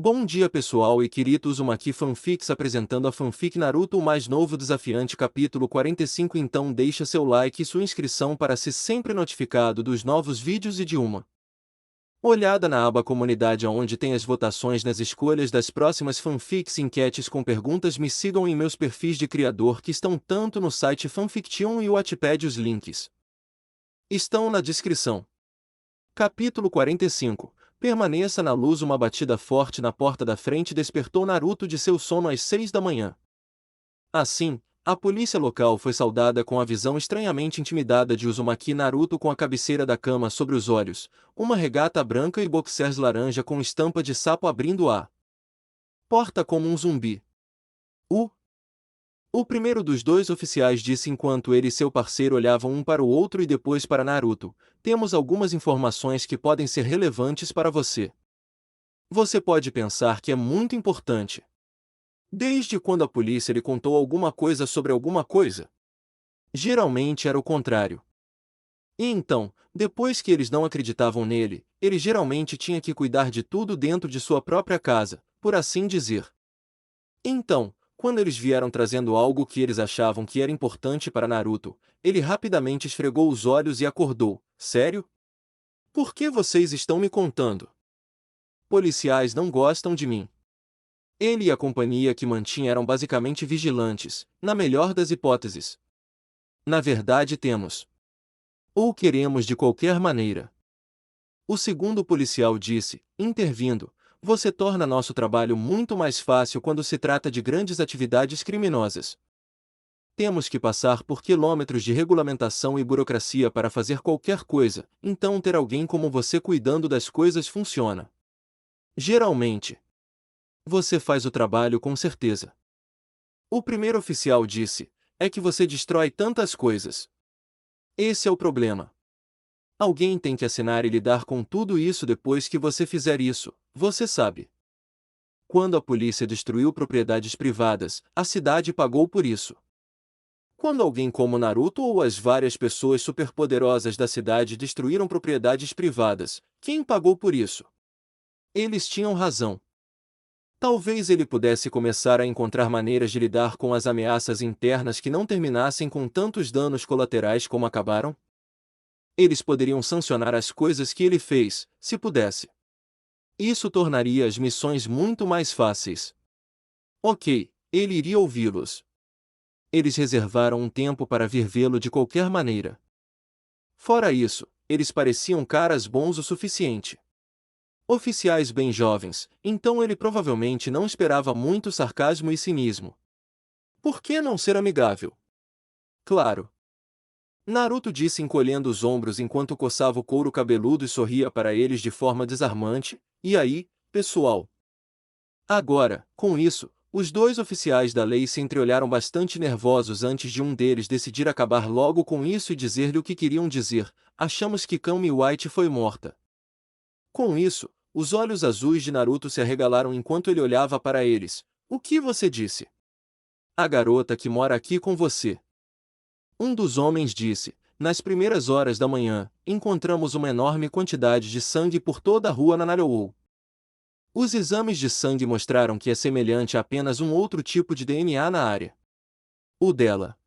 Bom dia pessoal e Kirito Uzumaki Fanfics apresentando a fanfic Naruto o mais novo desafiante capítulo 45. Então deixa seu like e sua inscrição para ser sempre notificado dos novos vídeos e de uma olhada na aba comunidade onde tem as votações nas escolhas das próximas fanfics e enquetes com perguntas. Me sigam em meus perfis de criador que estão tanto no site Fanfiction e o Wattpad. Os links estão na descrição. Capítulo 45. Permaneça na luz. Uma batida forte na porta da frente despertou Naruto de seu sono às 6 da manhã. Assim, a polícia local foi saudada com a visão estranhamente intimidada de Uzumaki. Naruto com a cabeceira da cama sobre os olhos, uma regata branca e boxers laranja com estampa de sapo abrindo a porta como um zumbi. O primeiro dos dois oficiais disse enquanto ele e seu parceiro olhavam um para o outro e depois para Naruto: temos algumas informações que podem ser relevantes para você. Você pode pensar que é muito importante. Desde quando a polícia lhe contou alguma coisa sobre alguma coisa? Geralmente era o contrário. E então, depois que eles não acreditavam nele, ele geralmente tinha que cuidar de tudo dentro de sua própria casa, por assim dizer. Então, quando eles vieram trazendo algo que eles achavam que era importante para Naruto, ele rapidamente esfregou os olhos e acordou. Sério? Por que vocês estão me contando? Policiais não gostam de mim. Ele e a companhia que mantinha eram basicamente vigilantes, na melhor das hipóteses. Na verdade temos. Ou queremos de qualquer maneira. O segundo policial disse, intervindo: você torna nosso trabalho muito mais fácil quando se trata de grandes atividades criminosas. Temos que passar por quilômetros de regulamentação e burocracia para fazer qualquer coisa, então ter alguém como você cuidando das coisas funciona. Geralmente, você faz o trabalho com certeza. O primeiro oficial disse: é que você destrói tantas coisas. Esse é o problema. Alguém tem que assinar e lidar com tudo isso depois que você fizer isso, você sabe. Quando a polícia destruiu propriedades privadas, a cidade pagou por isso. Quando alguém como Naruto ou as várias pessoas superpoderosas da cidade destruíram propriedades privadas, quem pagou por isso? Eles tinham razão. Talvez ele pudesse começar a encontrar maneiras de lidar com as ameaças internas que não terminassem com tantos danos colaterais como acabaram? Eles poderiam sancionar as coisas que ele fez, se pudesse. Isso tornaria as missões muito mais fáceis. Ok, ele iria ouvi-los. Eles reservaram um tempo para vir vê-lo de qualquer maneira. Fora isso, eles pareciam caras bons o suficiente. Oficiais bem jovens, então ele provavelmente não esperava muito sarcasmo e cinismo. Por que não ser amigável? Claro. Naruto disse encolhendo os ombros enquanto coçava o couro cabeludo e sorria para eles de forma desarmante. E aí, pessoal? Agora, com isso, os dois oficiais da lei se entreolharam bastante nervosos antes de um deles decidir acabar logo com isso e dizer-lhe o que queriam dizer: achamos que Kami White foi morta. Com isso, os olhos azuis de Naruto se arregalaram enquanto ele olhava para eles. O que você disse? A garota que mora aqui com você. Um dos homens disse: nas primeiras horas da manhã, encontramos uma enorme quantidade de sangue por toda a rua Nanarou. Os exames de sangue mostraram que é semelhante a apenas um outro tipo de DNA na área. O dela.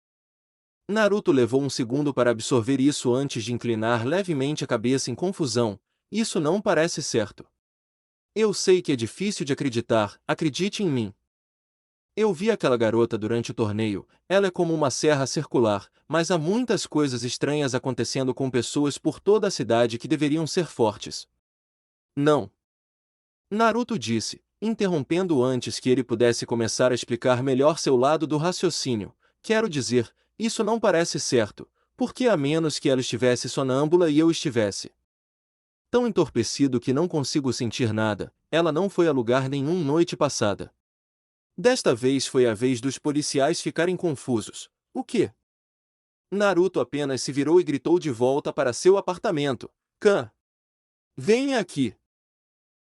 Naruto levou um segundo para absorver isso antes de inclinar levemente a cabeça em confusão. Isso não parece certo. Eu sei que é difícil de acreditar, acredite em mim. Eu vi aquela garota durante o torneio, ela é como uma serra circular, mas há muitas coisas estranhas acontecendo com pessoas por toda a cidade que deveriam ser fortes. Não. Naruto disse, interrompendo antes que ele pudesse começar a explicar melhor seu lado do raciocínio. Quero dizer, isso não parece certo, porque a menos que ela estivesse sonâmbula e eu estivesse tão entorpecido que não consigo sentir nada, ela não foi a lugar nenhum noite passada. Desta vez foi a vez dos policiais ficarem confusos. O quê? Naruto apenas se virou e gritou de volta para seu apartamento. Khan! Venha aqui!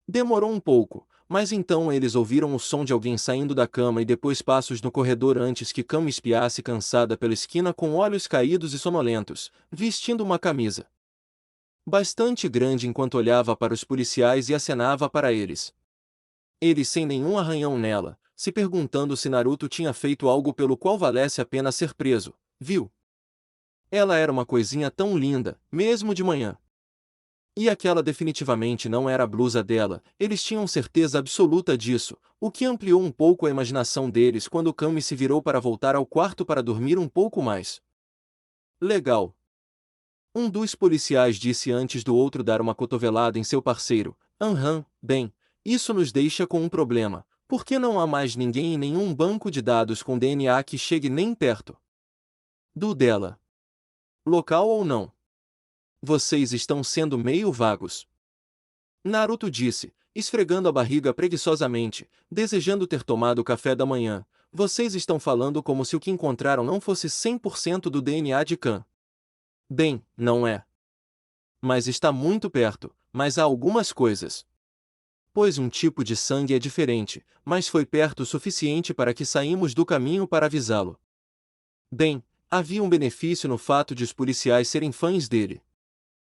Demorou um pouco, mas então eles ouviram o som de alguém saindo da cama e depois passos no corredor antes que Khan espiasse cansada pela esquina com olhos caídos e sonolentos, vestindo uma camisa bastante grande enquanto olhava para os policiais e acenava para eles. Ele sem nenhum arranhão nela, se perguntando se Naruto tinha feito algo pelo qual valesse a pena ser preso, viu? Ela era uma coisinha tão linda, mesmo de manhã. E aquela definitivamente não era a blusa dela, eles tinham certeza absoluta disso, o que ampliou um pouco a imaginação deles quando Kami se virou para voltar ao quarto para dormir um pouco mais. Legal. Um dos policiais disse antes do outro dar uma cotovelada em seu parceiro. Aham, bem, isso nos deixa com um problema. Por que não há mais ninguém em nenhum banco de dados com DNA que chegue nem perto do dela? Local ou não? Vocês estão sendo meio vagos. Naruto disse, esfregando a barriga preguiçosamente, desejando ter tomado o café da manhã. Vocês estão falando como se o que encontraram não fosse 100% do DNA de Khan. Bem, não é. Mas está muito perto, mas há algumas coisas. Pois um tipo de sangue é diferente, mas foi perto o suficiente para que saímos do caminho para avisá-lo. Bem, havia um benefício no fato de os policiais serem fãs dele.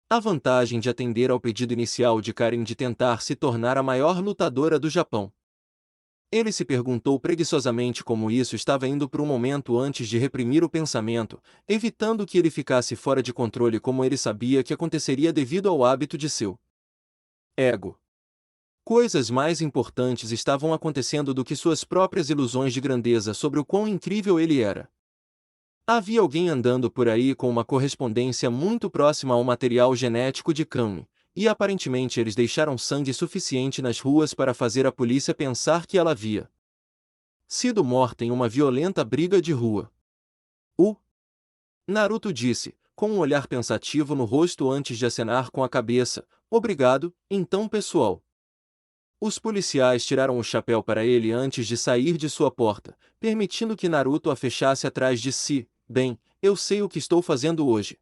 A vantagem de atender ao pedido inicial de Karen de tentar se tornar a maior lutadora do Japão. Ele se perguntou preguiçosamente como isso estava indo por um momento antes de reprimir o pensamento, evitando que ele ficasse fora de controle como ele sabia que aconteceria devido ao hábito de seu ego. Coisas mais importantes estavam acontecendo do que suas próprias ilusões de grandeza sobre o quão incrível ele era. Havia alguém andando por aí com uma correspondência muito próxima ao material genético de Kami, e aparentemente eles deixaram sangue suficiente nas ruas para fazer a polícia pensar que ela havia sido morta em uma violenta briga de rua. O Naruto disse, com um olhar pensativo no rosto antes de acenar com a cabeça, obrigado, então pessoal. Os policiais tiraram o chapéu para ele antes de sair de sua porta, permitindo que Naruto a fechasse atrás de si. Bem, eu sei o que estou fazendo hoje.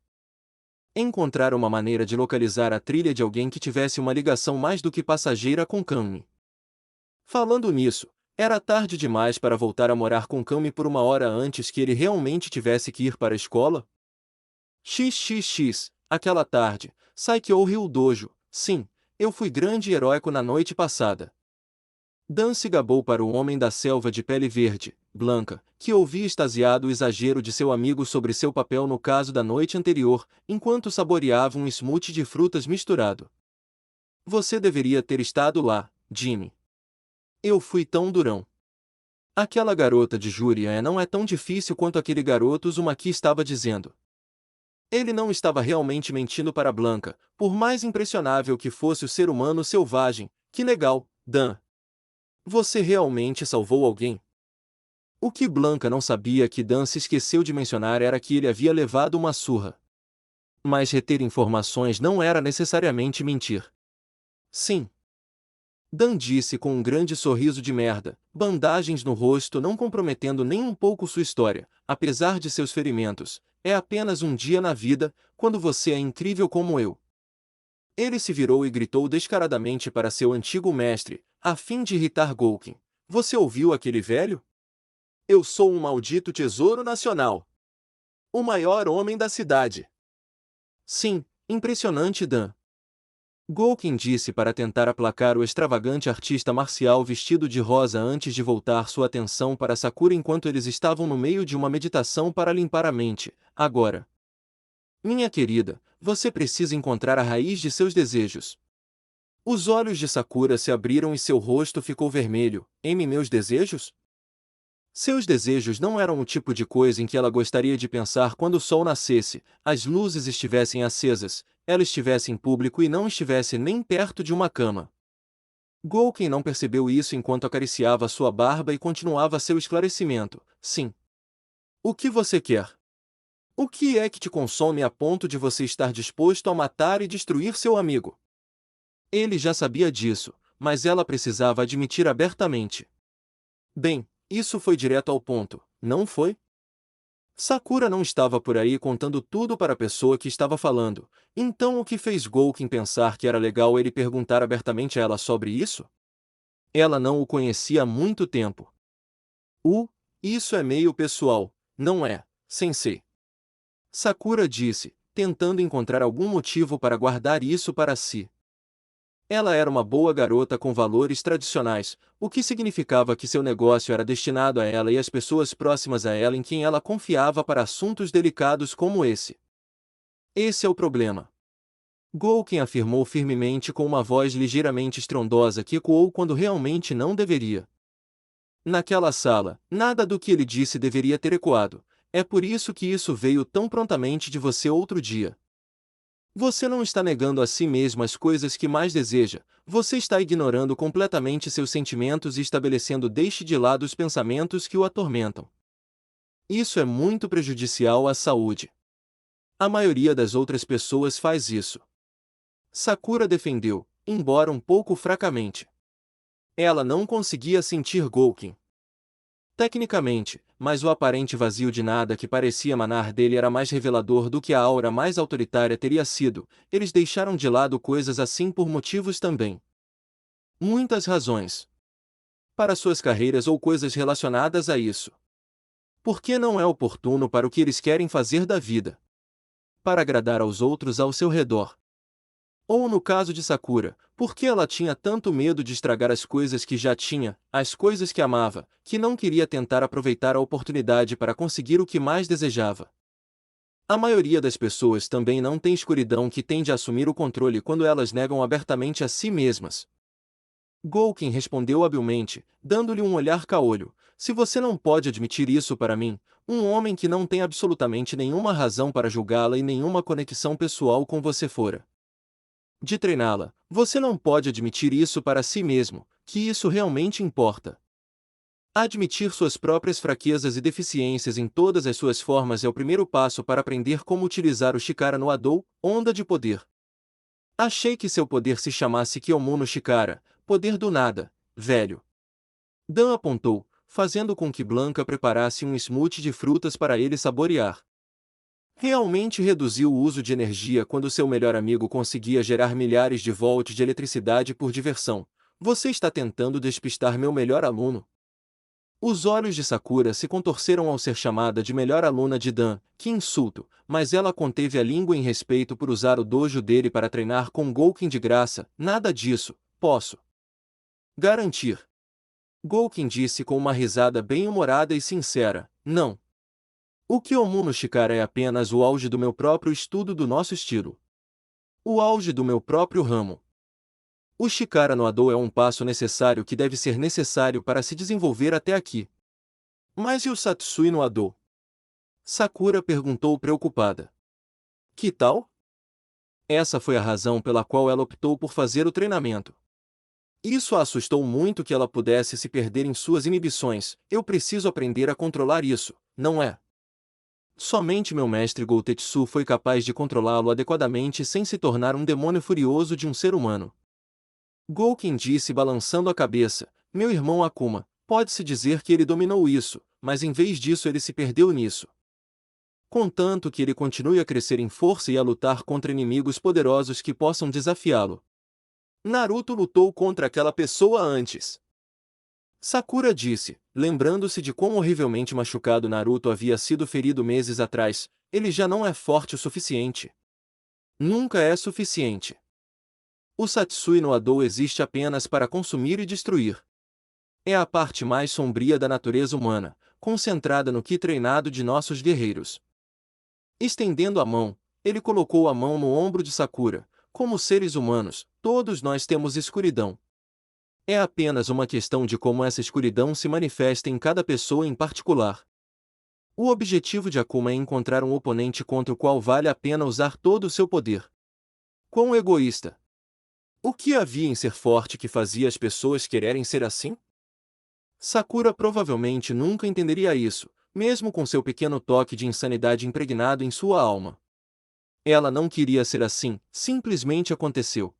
Encontrar uma maneira de localizar a trilha de alguém que tivesse uma ligação mais do que passageira com Kami. Falando nisso, era tarde demais para voltar a morar com Kami por uma hora antes que ele realmente tivesse que ir para a escola? XXX, aquela tarde, Saikyo riu dojo, sim, eu fui grande e heróico na noite passada. Dan se gabou para o homem da selva de pele verde, Blanca, que ouvia extasiado o exagero de seu amigo sobre seu papel no caso da noite anterior, enquanto saboreava um smoothie de frutas misturado. Você deveria ter estado lá, Jimmy. Eu fui tão durão. Aquela garota de Júria não é tão difícil quanto aquele garoto Uzumaki estava dizendo. Ele não estava realmente mentindo para Blanca, por mais impressionável que fosse o ser humano selvagem. Que legal, Dan. Você realmente salvou alguém? O que Blanca não sabia que Dan se esqueceu de mencionar era que ele havia levado uma surra. Mas reter informações não era necessariamente mentir. Sim. Dan disse com um grande sorriso de merda, bandagens no rosto não comprometendo nem um pouco sua história, apesar de seus ferimentos. É apenas um dia na vida, quando você é incrível como eu. Ele se virou e gritou descaradamente para seu antigo mestre, a fim de irritar Gouken. Você ouviu aquele velho? Eu sou um maldito tesouro nacional. O maior homem da cidade. Sim, impressionante, Dan. Gouken disse para tentar aplacar o extravagante artista marcial vestido de rosa antes de voltar sua atenção para Sakura enquanto eles estavam no meio de uma meditação para limpar a mente. Agora, minha querida, você precisa encontrar a raiz de seus desejos. Os olhos de Sakura se abriram e seu rosto ficou vermelho. Meus desejos? Seus desejos não eram o tipo de coisa em que ela gostaria de pensar quando o sol nascesse, as luzes estivessem acesas, ela estivesse em público e não estivesse nem perto de uma cama. Gouken não percebeu isso enquanto acariciava sua barba e continuava seu esclarecimento. Sim. O que você quer? O que é que te consome a ponto de você estar disposto a matar e destruir seu amigo? Ele já sabia disso, mas ela precisava admitir abertamente. Bem, isso foi direto ao ponto, não foi? Sakura não estava por aí contando tudo para a pessoa que estava falando, então o que fez Gouken pensar que era legal ele perguntar abertamente a ela sobre isso? Ela não o conhecia há muito tempo. Isso é meio pessoal, não é, sensei? Sakura disse, tentando encontrar algum motivo para guardar isso para si. Ela era uma boa garota com valores tradicionais, o que significava que seu negócio era destinado a ela e às pessoas próximas a ela em quem ela confiava para assuntos delicados como esse. Esse é o problema. Golkin afirmou firmemente com uma voz ligeiramente estrondosa que ecoou quando realmente não deveria. Naquela sala, nada do que ele disse deveria ter ecoado. É por isso que isso veio tão prontamente de você outro dia. Você não está negando a si mesmo as coisas que mais deseja, você está ignorando completamente seus sentimentos e estabelecendo deixe de lado os pensamentos que o atormentam. Isso é muito prejudicial à saúde. A maioria das outras pessoas faz isso. Sakura defendeu, embora um pouco fracamente. Ela não conseguia sentir Golkin. Tecnicamente, mas o aparente vazio de nada que parecia emanar dele era mais revelador do que a aura mais autoritária teria sido. Eles deixaram de lado coisas assim por motivos também. Muitas razões. Para suas carreiras ou coisas relacionadas a isso. Porque não é oportuno para o que eles querem fazer da vida. Para agradar aos outros ao seu redor. Ou no caso de Sakura, porque ela tinha tanto medo de estragar as coisas que já tinha, as coisas que amava, que não queria tentar aproveitar a oportunidade para conseguir o que mais desejava. A maioria das pessoas também não tem escuridão que tende a assumir o controle quando elas negam abertamente a si mesmas. Golkin respondeu habilmente, dando-lhe um olhar caolho. Se você não pode admitir isso para mim, um homem que não tem absolutamente nenhuma razão para julgá-la e nenhuma conexão pessoal com você fora de treiná-la, você não pode admitir isso para si mesmo, que isso realmente importa. Admitir suas próprias fraquezas e deficiências em todas as suas formas é o primeiro passo para aprender como utilizar o Chikara no Adou, onda de poder. Achei que seu poder se chamasse Kyomu no Chikara, poder do nada, velho. Dan apontou, fazendo com que Blanca preparasse um smoothie de frutas para ele saborear. Realmente reduziu o uso de energia quando seu melhor amigo conseguia gerar milhares de volts de eletricidade por diversão. Você está tentando despistar meu melhor aluno? Os olhos de Sakura se contorceram ao ser chamada de melhor aluna de Dan. Que insulto, mas ela conteve a língua em respeito por usar o dojo dele para treinar com Golkin de graça. Nada disso, posso garantir. Golkin disse com uma risada bem-humorada e sincera. Não. O Kyomu no Chikara é apenas o auge do meu próprio estudo do nosso estilo. O auge do meu próprio ramo. O Chikara no Adou é um passo necessário que deve ser necessário para se desenvolver até aqui. Mas e o Satsui no Adou? Sakura perguntou preocupada. Que tal? Essa foi a razão pela qual ela optou por fazer o treinamento. Isso a assustou muito que ela pudesse se perder em suas inibições. Eu preciso aprender a controlar isso, não é? Somente meu mestre Goutetsu foi capaz de controlá-lo adequadamente sem se tornar um demônio furioso de um ser humano. Golkin disse balançando a cabeça, meu irmão Akuma, pode-se dizer que ele dominou isso, mas em vez disso ele se perdeu nisso. Contanto que ele continue a crescer em força e a lutar contra inimigos poderosos que possam desafiá-lo. Naruto lutou contra aquela pessoa antes. Sakura disse, lembrando-se de quão horrivelmente machucado Naruto havia sido ferido meses atrás, ele já não é forte o suficiente. Nunca é suficiente. O Satsui no Adou existe apenas para consumir e destruir. É a parte mais sombria da natureza humana, concentrada no ki treinado de nossos guerreiros. Estendendo a mão, ele colocou a mão no ombro de Sakura. Como seres humanos, todos nós temos escuridão. É apenas uma questão de como essa escuridão se manifesta em cada pessoa em particular. O objetivo de Akuma é encontrar um oponente contra o qual vale a pena usar todo o seu poder. Quão egoísta! O que havia em ser forte que fazia as pessoas quererem ser assim? Sakura provavelmente nunca entenderia isso, mesmo com seu pequeno toque de insanidade impregnado em sua alma. Ela não queria ser assim, simplesmente aconteceu.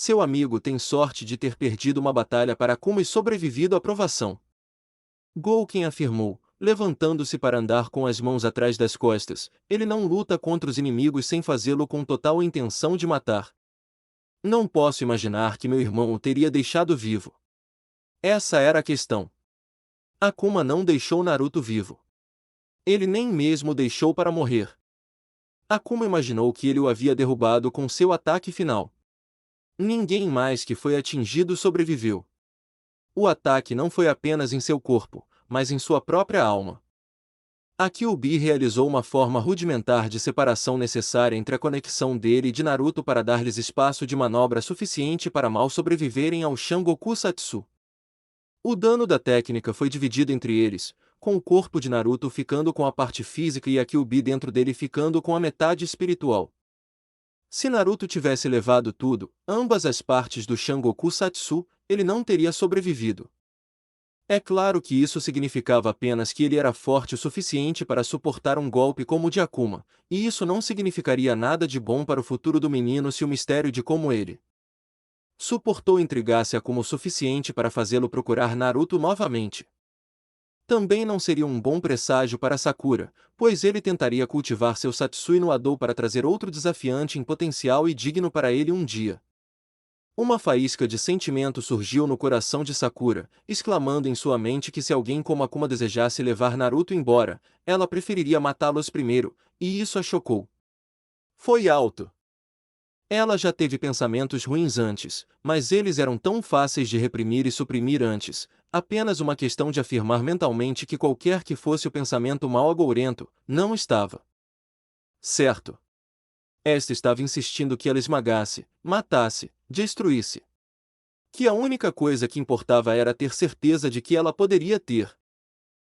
Seu amigo tem sorte de ter perdido uma batalha para Akuma e sobrevivido à provação. Golkin afirmou, levantando-se para andar com as mãos atrás das costas. Ele não luta contra os inimigos sem fazê-lo com total intenção de matar. Não posso imaginar que meu irmão o teria deixado vivo. Essa era a questão. Akuma não deixou Naruto vivo. Ele nem mesmo o deixou para morrer. Akuma imaginou que ele o havia derrubado com seu ataque final. Ninguém mais que foi atingido sobreviveu. O ataque não foi apenas em seu corpo, mas em sua própria alma. A Kyuubi realizou uma forma rudimentar de separação necessária entre a conexão dele e de Naruto para dar-lhes espaço de manobra suficiente para mal sobreviverem ao Shangoku Satsu. O dano da técnica foi dividido entre eles, com o corpo de Naruto ficando com a parte física e a Kyuubi dentro dele ficando com a metade espiritual. Se Naruto tivesse levado tudo, ambas as partes do Shangoku Satsu, ele não teria sobrevivido. É claro que isso significava apenas que ele era forte o suficiente para suportar um golpe como o de Akuma, e isso não significaria nada de bom para o futuro do menino se o mistério de como ele suportou intrigasse Akuma o suficiente para fazê-lo procurar Naruto novamente. Também não seria um bom presságio para Sakura, pois ele tentaria cultivar seu Satsui no Adou para trazer outro desafiante em potencial e digno para ele um dia. Uma faísca de sentimento surgiu no coração de Sakura, exclamando em sua mente que se alguém como Akuma desejasse levar Naruto embora, ela preferiria matá-los primeiro, e isso a chocou. Foi alto. Ela já teve pensamentos ruins antes, mas eles eram tão fáceis de reprimir e suprimir antes, apenas uma questão de afirmar mentalmente que qualquer que fosse o pensamento mal agourento, não estava certo. Esta estava insistindo que ela esmagasse, matasse, destruísse. Que a única coisa que importava era ter certeza de que ela poderia ter.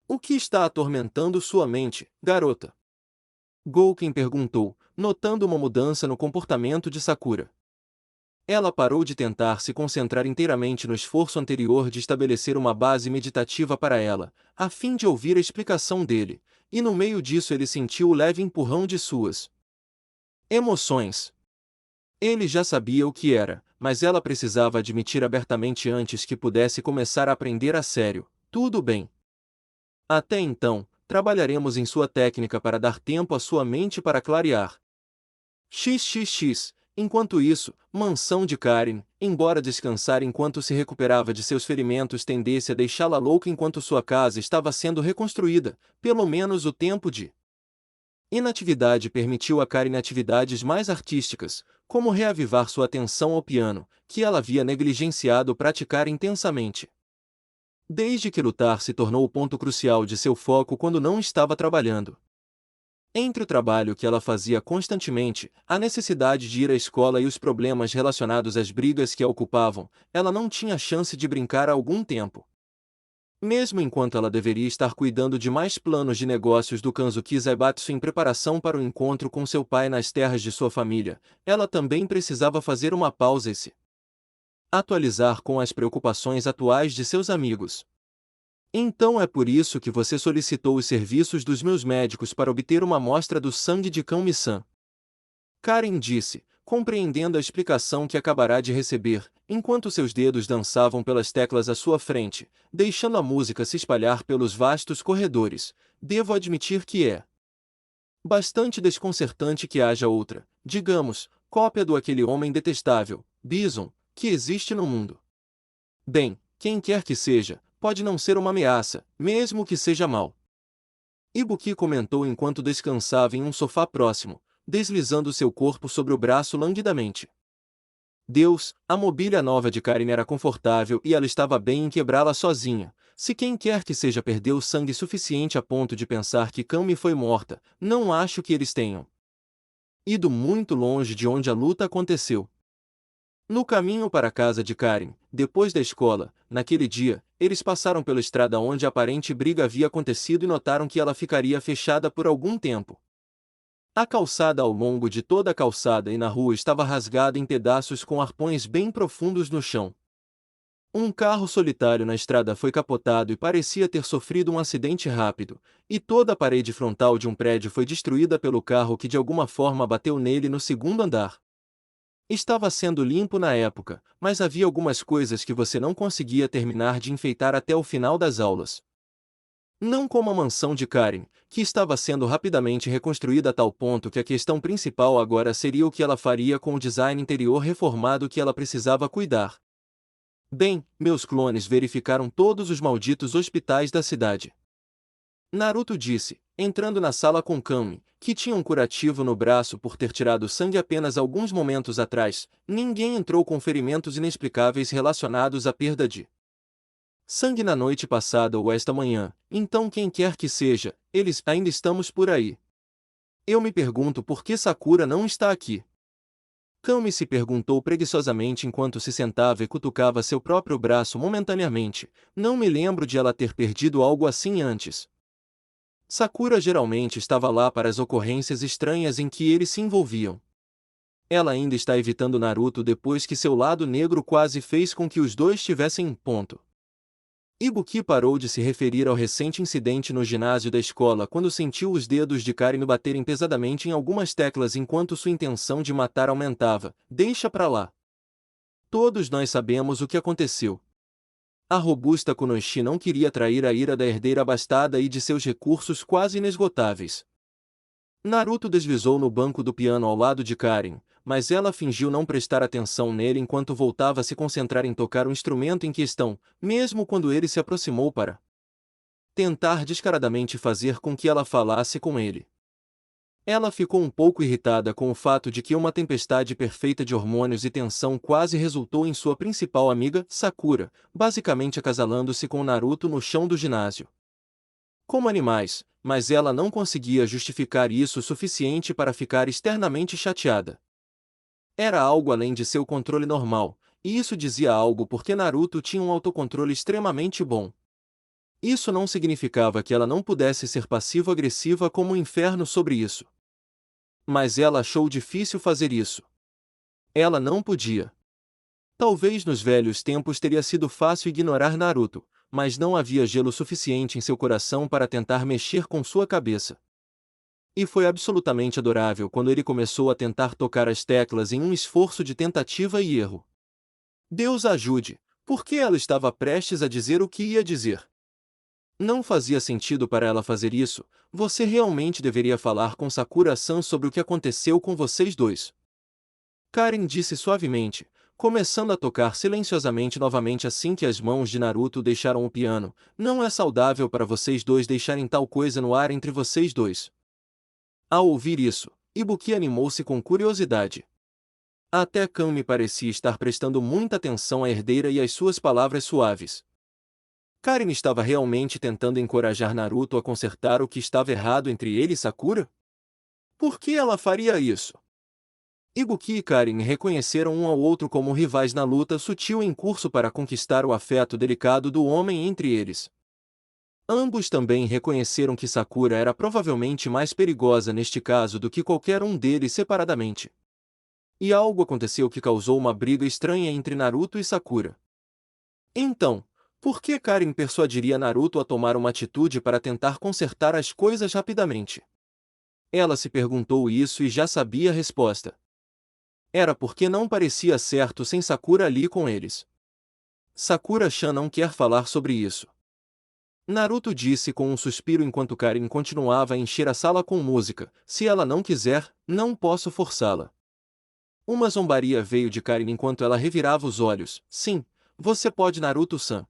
O que está atormentando sua mente, garota? Gouken perguntou, notando uma mudança no comportamento de Sakura. Ela parou de tentar se concentrar inteiramente no esforço anterior de estabelecer uma base meditativa para ela, a fim de ouvir a explicação dele, e no meio disso ele sentiu o leve empurrão de suas emoções. Ele já sabia o que era, mas ela precisava admitir abertamente antes que pudesse começar a aprender a sério. Tudo bem. Até então, trabalharemos em sua técnica para dar tempo à sua mente para clarear. XXX. Enquanto isso, mansão de Karen, embora descansar enquanto se recuperava de seus ferimentos tendesse a deixá-la louca enquanto sua casa estava sendo reconstruída, pelo menos o tempo de inatividade permitiu a Karen atividades mais artísticas, como reavivar sua atenção ao piano, que ela havia negligenciado praticar intensamente. Desde que lutar se tornou o ponto crucial de seu foco quando não estava trabalhando. Entre o trabalho que ela fazia constantemente, a necessidade de ir à escola e os problemas relacionados às brigas que a ocupavam, ela não tinha chance de brincar há algum tempo. Mesmo enquanto ela deveria estar cuidando de mais planos de negócios do Kanzuki Zaibatsu em preparação para o encontro com seu pai nas terras de sua família, ela também precisava fazer uma pausa e se atualizar com as preocupações atuais de seus amigos. Então é por isso que você solicitou os serviços dos meus médicos para obter uma amostra do sangue de Kami-san. Karen disse, compreendendo a explicação que acabará de receber, enquanto seus dedos dançavam pelas teclas à sua frente, deixando a música se espalhar pelos vastos corredores. Devo admitir que é bastante desconcertante que haja outra, digamos, cópia do aquele homem detestável, Bison, que existe no mundo. Bem, quem quer que seja, pode não ser uma ameaça, mesmo que seja mal. Ibuki comentou enquanto descansava em um sofá próximo, deslizando seu corpo sobre o braço languidamente. Deus, a mobília nova de Karen era confortável e ela estava bem em quebrá-la sozinha. Se quem quer que seja perdeu sangue suficiente a ponto de pensar que Kami foi morta, não acho que eles tenham ido muito longe de onde a luta aconteceu. No caminho para a casa de Karen, depois da escola, naquele dia, eles passaram pela estrada onde a aparente briga havia acontecido e notaram que ela ficaria fechada por algum tempo. A calçada ao longo de toda a calçada e na rua estava rasgada em pedaços com arpões bem profundos no chão. Um carro solitário na estrada foi capotado e parecia ter sofrido um acidente rápido, e toda a parede frontal de um prédio foi destruída pelo carro que de alguma forma bateu nele no segundo andar. Estava sendo limpo na época, mas havia algumas coisas que você não conseguia terminar de enfeitar até o final das aulas. Não como a mansão de Karen, que estava sendo rapidamente reconstruída a tal ponto que a questão principal agora seria o que ela faria com o design interior reformado que ela precisava cuidar. Bem, meus clones verificaram todos os malditos hospitais da cidade. Naruto disse, entrando na sala com Kami, que tinha um curativo no braço por ter tirado sangue apenas alguns momentos atrás. Ninguém entrou com ferimentos inexplicáveis relacionados à perda de sangue na noite passada ou esta manhã. Então quem quer que seja, eles ainda estamos por aí. Eu me pergunto por que Sakura não está aqui. Kami se perguntou preguiçosamente enquanto se sentava e cutucava seu próprio braço momentaneamente. Não me lembro de ela ter perdido algo assim antes. Sakura geralmente estava lá para as ocorrências estranhas em que eles se envolviam. Ela ainda está evitando Naruto depois que seu lado negro quase fez com que os dois tivessem um ponto. Ibuki parou de se referir ao recente incidente no ginásio da escola quando sentiu os dedos de Karin baterem pesadamente em algumas teclas enquanto sua intenção de matar aumentava. Deixa pra lá. Todos nós sabemos o que aconteceu. A robusta Kunoichi não queria atrair a ira da herdeira abastada e de seus recursos quase inesgotáveis. Naruto deslizou no banco do piano ao lado de Karin, mas ela fingiu não prestar atenção nele enquanto voltava a se concentrar em tocar o instrumento em questão, mesmo quando ele se aproximou para tentar descaradamente fazer com que ela falasse com ele. Ela ficou um pouco irritada com o fato de que uma tempestade perfeita de hormônios e tensão quase resultou em sua principal amiga, Sakura, basicamente acasalando-se com Naruto no chão do ginásio. Como animais, mas ela não conseguia justificar isso o suficiente para ficar externamente chateada. Era algo além de seu controle normal, e isso dizia algo porque Naruto tinha um autocontrole extremamente bom. Isso não significava que ela não pudesse ser passivo-agressiva como o inferno sobre isso. Mas ela achou difícil fazer isso. Ela não podia. Talvez nos velhos tempos teria sido fácil ignorar Naruto, mas não havia gelo suficiente em seu coração para tentar mexer com sua cabeça. E foi absolutamente adorável quando ele começou a tentar tocar as teclas em um esforço de tentativa e erro. Deus a ajude, porque ela estava prestes a dizer o que ia dizer. Não fazia sentido para ela fazer isso. Você realmente deveria falar com Sakura-san sobre o que aconteceu com vocês dois. Karin disse suavemente, começando a tocar silenciosamente novamente assim que as mãos de Naruto deixaram o piano. Não é saudável para vocês dois deixarem tal coisa no ar entre vocês dois. Ao ouvir isso, Ibuki animou-se com curiosidade. Até Kami parecia estar prestando muita atenção à herdeira e às suas palavras suaves. Karin estava realmente tentando encorajar Naruto a consertar o que estava errado entre ele e Sakura? Por que ela faria isso? Ibuki e Karin reconheceram um ao outro como rivais na luta sutil em curso para conquistar o afeto delicado do homem entre eles. Ambos também reconheceram que Sakura era provavelmente mais perigosa neste caso do que qualquer um deles separadamente. E algo aconteceu que causou uma briga estranha entre Naruto e Sakura. Então, por que Karin persuadiria Naruto a tomar uma atitude para tentar consertar as coisas rapidamente? Ela se perguntou isso e já sabia a resposta. Era porque não parecia certo sem Sakura ali com eles. Sakura-chan não quer falar sobre isso. Naruto disse com um suspiro enquanto Karin continuava a encher a sala com música. Se ela não quiser, não posso forçá-la. Uma zombaria veio de Karin enquanto ela revirava os olhos. Sim, você pode, Naruto-san.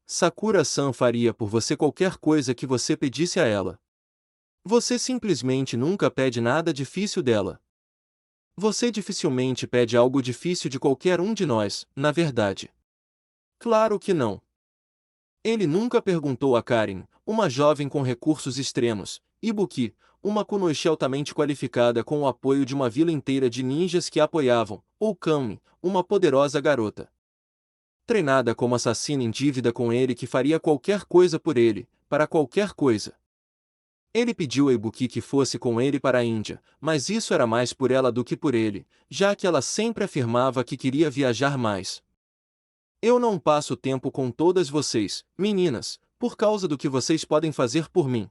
Sakura-san faria por você qualquer coisa que você pedisse a ela. Você simplesmente nunca pede nada difícil dela. Você dificilmente pede algo difícil de qualquer um de nós, na verdade. Claro que não. Ele nunca perguntou a Karin, uma jovem com recursos extremos, Ibuki, uma kunoichi altamente qualificada com o apoio de uma vila inteira de ninjas que a apoiavam, ou Kami, uma poderosa garota treinada como assassina em dívida com ele que faria qualquer coisa por ele, para qualquer coisa. Ele pediu a Ibuki que fosse com ele para a Índia, mas isso era mais por ela do que por ele, já que ela sempre afirmava que queria viajar mais. Eu não passo tempo com todas vocês, meninas, por causa do que vocês podem fazer por mim.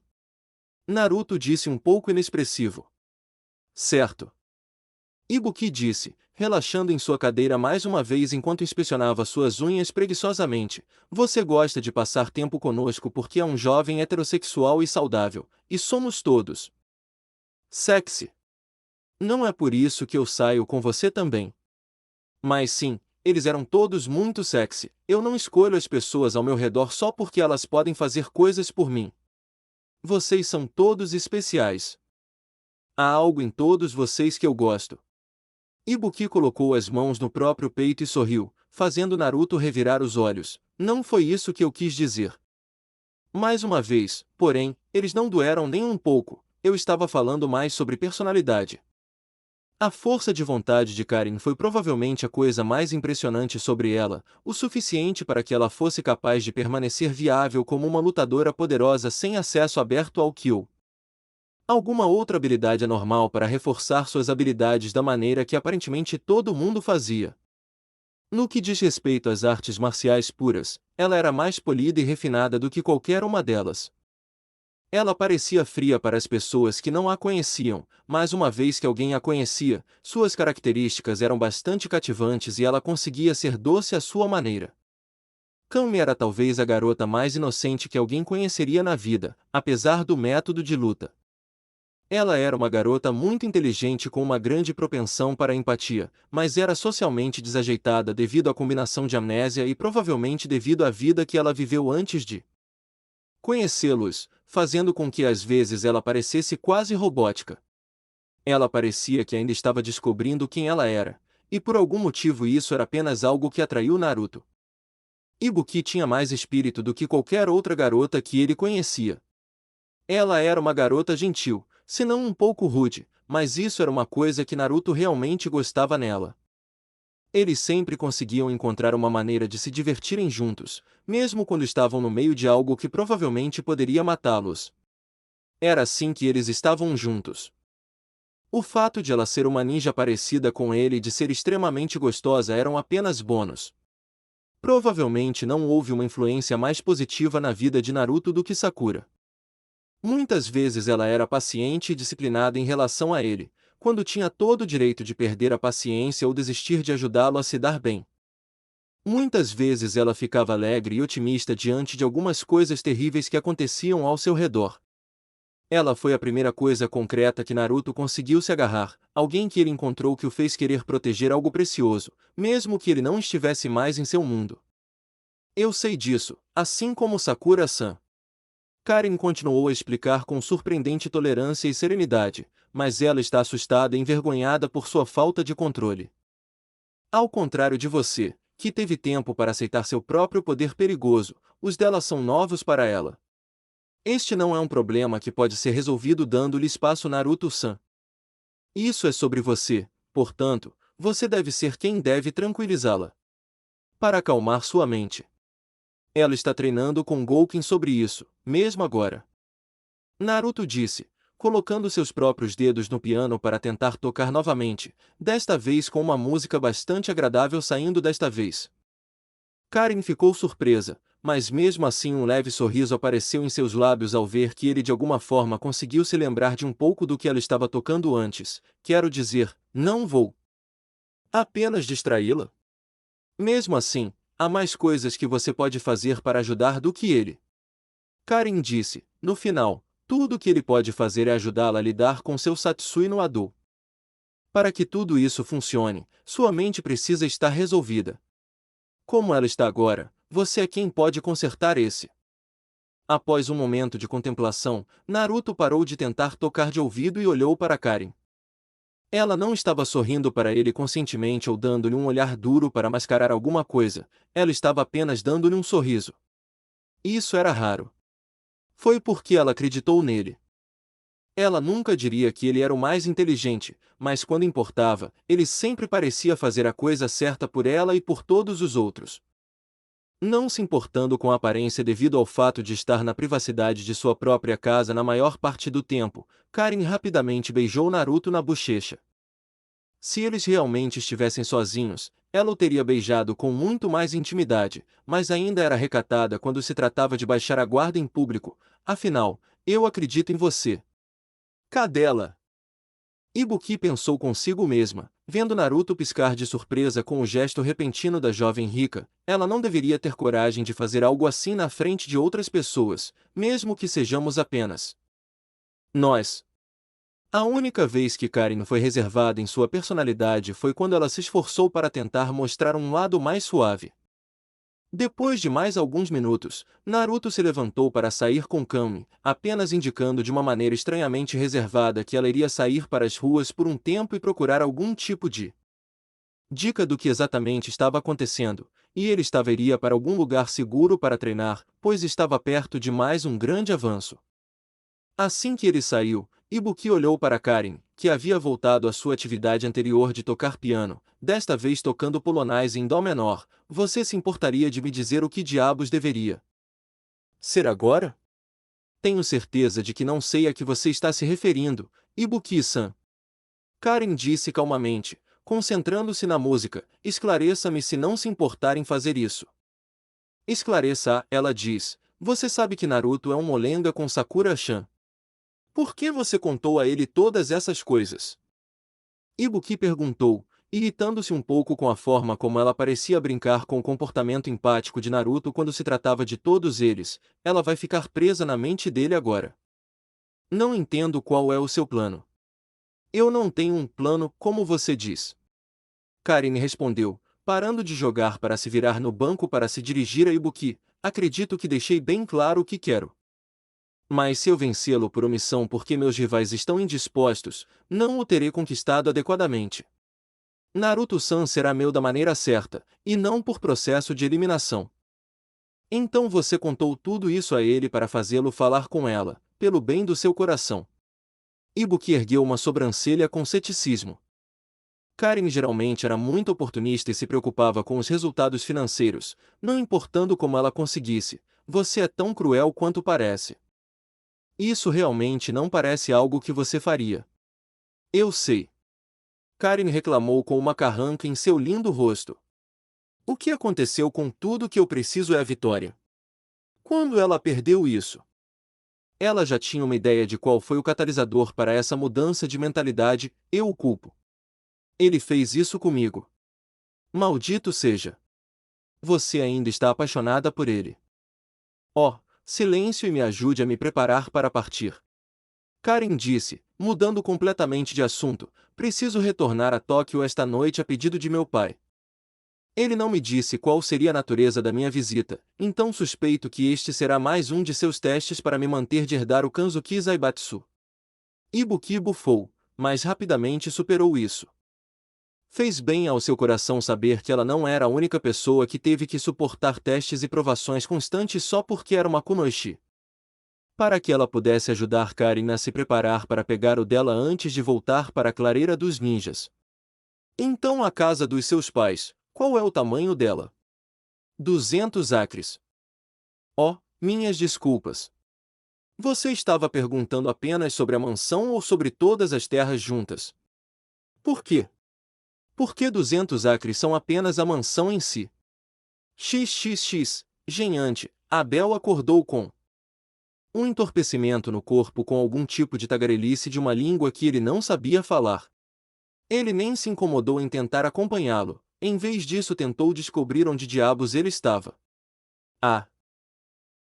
Naruto disse um pouco inexpressivo. Certo. Ibuki disse, relaxando em sua cadeira mais uma vez enquanto inspecionava suas unhas preguiçosamente. Você gosta de passar tempo conosco porque é um jovem heterossexual e saudável, e somos todos sexy. Não é por isso que eu saio com você também. Mas sim, eles eram todos muito sexy. Eu não escolho as pessoas ao meu redor só porque elas podem fazer coisas por mim. Vocês são todos especiais. Há algo em todos vocês que eu gosto. Ibuki colocou as mãos no próprio peito e sorriu, fazendo Naruto revirar os olhos. Não foi isso que eu quis dizer. Mais uma vez, porém, eles não doeram nem um pouco. Eu estava falando mais sobre personalidade. A força de vontade de Karin foi provavelmente a coisa mais impressionante sobre ela, o suficiente para que ela fosse capaz de permanecer viável como uma lutadora poderosa sem acesso aberto ao Kyo. Alguma outra habilidade anormal para reforçar suas habilidades da maneira que aparentemente todo mundo fazia. No que diz respeito às artes marciais puras, ela era mais polida e refinada do que qualquer uma delas. Ela parecia fria para as pessoas que não a conheciam, mas uma vez que alguém a conhecia, suas características eram bastante cativantes e ela conseguia ser doce à sua maneira. Kami era talvez a garota mais inocente que alguém conheceria na vida, apesar do método de luta. Ela era uma garota muito inteligente com uma grande propensão para a empatia, mas era socialmente desajeitada devido à combinação de amnésia e provavelmente devido à vida que ela viveu antes de conhecê-los, fazendo com que às vezes ela parecesse quase robótica. Ela parecia que ainda estava descobrindo quem ela era, e por algum motivo isso era apenas algo que atraiu Naruto. Ibuki tinha mais espírito do que qualquer outra garota que ele conhecia. Ela era uma garota gentil, se não um pouco rude, mas isso era uma coisa que Naruto realmente gostava nela. Eles sempre conseguiam encontrar uma maneira de se divertirem juntos, mesmo quando estavam no meio de algo que provavelmente poderia matá-los. Era assim que eles estavam juntos. O fato de ela ser uma ninja parecida com ele e de ser extremamente gostosa eram apenas bônus. Provavelmente não houve uma influência mais positiva na vida de Naruto do que Sakura. Muitas vezes ela era paciente e disciplinada em relação a ele, quando tinha todo o direito de perder a paciência ou desistir de ajudá-lo a se dar bem. Muitas vezes ela ficava alegre e otimista diante de algumas coisas terríveis que aconteciam ao seu redor. Ela foi a primeira coisa concreta que Naruto conseguiu se agarrar, alguém que ele encontrou que o fez querer proteger algo precioso, mesmo que ele não estivesse mais em seu mundo. Eu sei disso, assim como Sakura-san. Karen continuou a explicar com surpreendente tolerância e serenidade, mas ela está assustada e envergonhada por sua falta de controle. Ao contrário de você, que teve tempo para aceitar seu próprio poder perigoso, os dela são novos para ela. Este não é um problema que pode ser resolvido dando-lhe espaço Naruto-san. Isso é sobre você, portanto, você deve ser quem deve tranquilizá-la. Para acalmar sua mente. Ela está treinando com Gouken sobre isso, mesmo agora. Naruto disse, colocando seus próprios dedos no piano para tentar tocar novamente, desta vez com uma música bastante agradável saindo desta vez. Karen ficou surpresa, mas mesmo assim um leve sorriso apareceu em seus lábios ao ver que ele de alguma forma conseguiu se lembrar de um pouco do que ela estava tocando antes. Quero dizer, não vou apenas distraí-la. Mesmo assim, há mais coisas que você pode fazer para ajudar do que ele. Karen disse, no final, tudo o que ele pode fazer é ajudá-la a lidar com seu Satsui no Ado. Para que tudo isso funcione, sua mente precisa estar resolvida. Como ela está agora, você é quem pode consertar esse. Após um momento de contemplação, Naruto parou de tentar tocar de ouvido e olhou para Karen. Ela não estava sorrindo para ele conscientemente ou dando-lhe um olhar duro para mascarar alguma coisa, ela estava apenas dando-lhe um sorriso. Isso era raro. Foi porque ela acreditou nele. Ela nunca diria que ele era o mais inteligente, mas quando importava, ele sempre parecia fazer a coisa certa por ela e por todos os outros. Não se importando com a aparência devido ao fato de estar na privacidade de sua própria casa na maior parte do tempo, Karen rapidamente beijou Naruto na bochecha. Se eles realmente estivessem sozinhos, ela o teria beijado com muito mais intimidade, mas ainda era recatada quando se tratava de baixar a guarda em público. Afinal, eu acredito em você. Cadela! Ibuki pensou consigo mesma, vendo Naruto piscar de surpresa com o gesto repentino da jovem rica. Ela não deveria ter coragem de fazer algo assim na frente de outras pessoas, mesmo que sejamos apenas nós. A única vez que Karen foi reservada em sua personalidade foi quando ela se esforçou para tentar mostrar um lado mais suave. Depois de mais alguns minutos, Naruto se levantou para sair com Kami, apenas indicando de uma maneira estranhamente reservada que ela iria sair para as ruas por um tempo e procurar algum tipo de dica do que exatamente estava acontecendo, e ele iria para algum lugar seguro para treinar, pois estava perto de mais um grande avanço. Assim que ele saiu, Ibuki olhou para Karen, que havia voltado à sua atividade anterior de tocar piano, desta vez tocando polonais em dó menor. Você se importaria de me dizer o que diabos deveria ser agora? Tenho certeza de que não sei a que você está se referindo, Ibuki-san. Karen disse calmamente, concentrando-se na música. Esclareça-me se não se importar em fazer isso. Esclareça, ela diz. Você sabe que Naruto é um molenga com Sakura-chan. Por que você contou a ele todas essas coisas? Ibuki perguntou, irritando-se um pouco com a forma como ela parecia brincar com o comportamento empático de Naruto quando se tratava de todos eles. Ela vai ficar presa na mente dele agora. Não entendo qual é o seu plano. Eu não tenho um plano, como você diz. Karen respondeu, parando de jogar para se virar no banco para se dirigir a Ibuki. Acredito que deixei bem claro o que quero. Mas se eu vencê-lo por omissão porque meus rivais estão indispostos, não o terei conquistado adequadamente. Naruto-san será meu da maneira certa, e não por processo de eliminação. Então você contou tudo isso a ele para fazê-lo falar com ela, pelo bem do seu coração. Ibuki ergueu uma sobrancelha com ceticismo. Karen geralmente era muito oportunista e se preocupava com os resultados financeiros, não importando como ela conseguisse. Você é tão cruel quanto parece. Isso realmente não parece algo que você faria. Eu sei. Karen reclamou com uma carranca em seu lindo rosto. O que aconteceu com tudo que eu preciso é a vitória. Quando ela perdeu isso? Ela já tinha uma ideia de qual foi o catalisador para essa mudança de mentalidade. Eu o culpo. Ele fez isso comigo. Maldito seja. Você ainda está apaixonada por ele. Oh, silêncio e me ajude a me preparar para partir. Karen disse, mudando completamente de assunto. Preciso retornar a Tóquio esta noite a pedido de meu pai. Ele não me disse qual seria a natureza da minha visita, então suspeito que este será mais um de seus testes para me manter de herdar o Kanzuki Zaibatsu. Ibuki bufou, mas rapidamente superou isso. Fez bem ao seu coração saber que ela não era a única pessoa que teve que suportar testes e provações constantes só porque era uma kunoichi. Para que ela pudesse ajudar Karen a se preparar para pegar o dela antes de voltar para a clareira dos ninjas. Então a casa dos seus pais, qual é o tamanho dela? 200 acres. Oh, minhas desculpas. Você estava perguntando apenas sobre a mansão ou sobre todas as terras juntas? Por quê? Porque 200 acres são apenas a mansão em si. XXX, geniante, Abel acordou com um entorpecimento no corpo com algum tipo de tagarelice de uma língua que ele não sabia falar. Ele nem se incomodou em tentar acompanhá-lo, em vez disso tentou descobrir onde diabos ele estava. A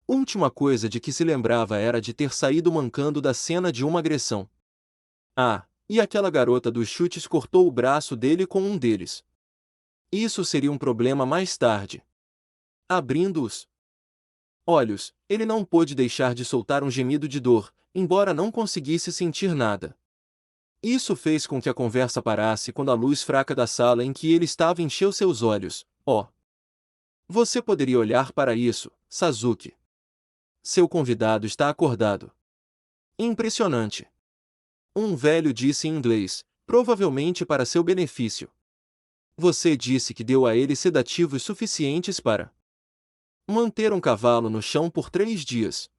última coisa de que se lembrava era de ter saído mancando da cena de uma agressão. E aquela garota dos chutes cortou o braço dele com um deles. Isso seria um problema mais tarde. Abrindo os olhos, ele não pôde deixar de soltar um gemido de dor, embora não conseguisse sentir nada. Isso fez com que a conversa parasse quando a luz fraca da sala em que ele estava encheu seus olhos. Oh! Você poderia olhar para isso, Sasuke. Seu convidado está acordado. Impressionante. Um velho disse em inglês, provavelmente para seu benefício. Você disse que deu a ele sedativos suficientes para manter um cavalo no chão por 3 dias.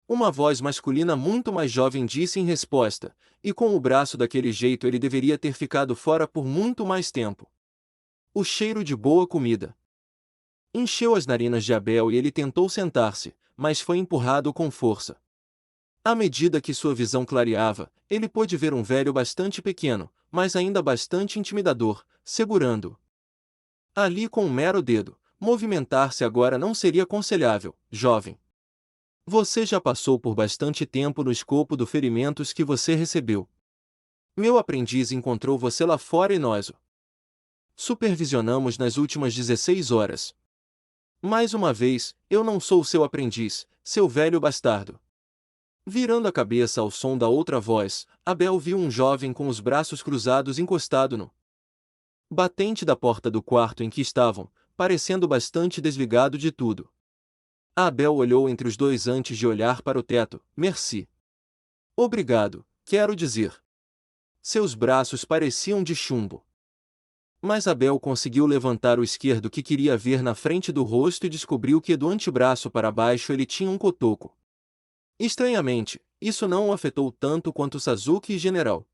Uma voz masculina muito mais jovem disse em resposta, e com o braço daquele jeito ele deveria ter ficado fora por muito mais tempo. O cheiro de boa comida encheu as narinas de Abel e ele tentou sentar-se, mas foi empurrado com força. À medida que sua visão clareava, ele pôde ver um velho bastante pequeno, mas ainda bastante intimidador, segurando-o ali com um mero dedo. Movimentar-se agora não seria aconselhável, jovem. Você já passou por bastante tempo no escopo dos ferimentos que você recebeu. Meu aprendiz encontrou você lá fora e nós o supervisionamos nas últimas 16 horas. Mais uma vez, eu não sou seu aprendiz, seu velho bastardo. Virando a cabeça ao som da outra voz, Abel viu um jovem com os braços cruzados encostado no batente da porta do quarto em que estavam, parecendo bastante desligado de tudo. Abel olhou entre os dois antes de olhar para o teto. Merci. Obrigado, quero dizer. Seus braços pareciam de chumbo. Mas Abel conseguiu levantar o esquerdo que queria ver na frente do rosto e descobriu que do antebraço para baixo ele tinha um cotoco. Estranhamente, isso não o afetou tanto quanto Sasuke e General.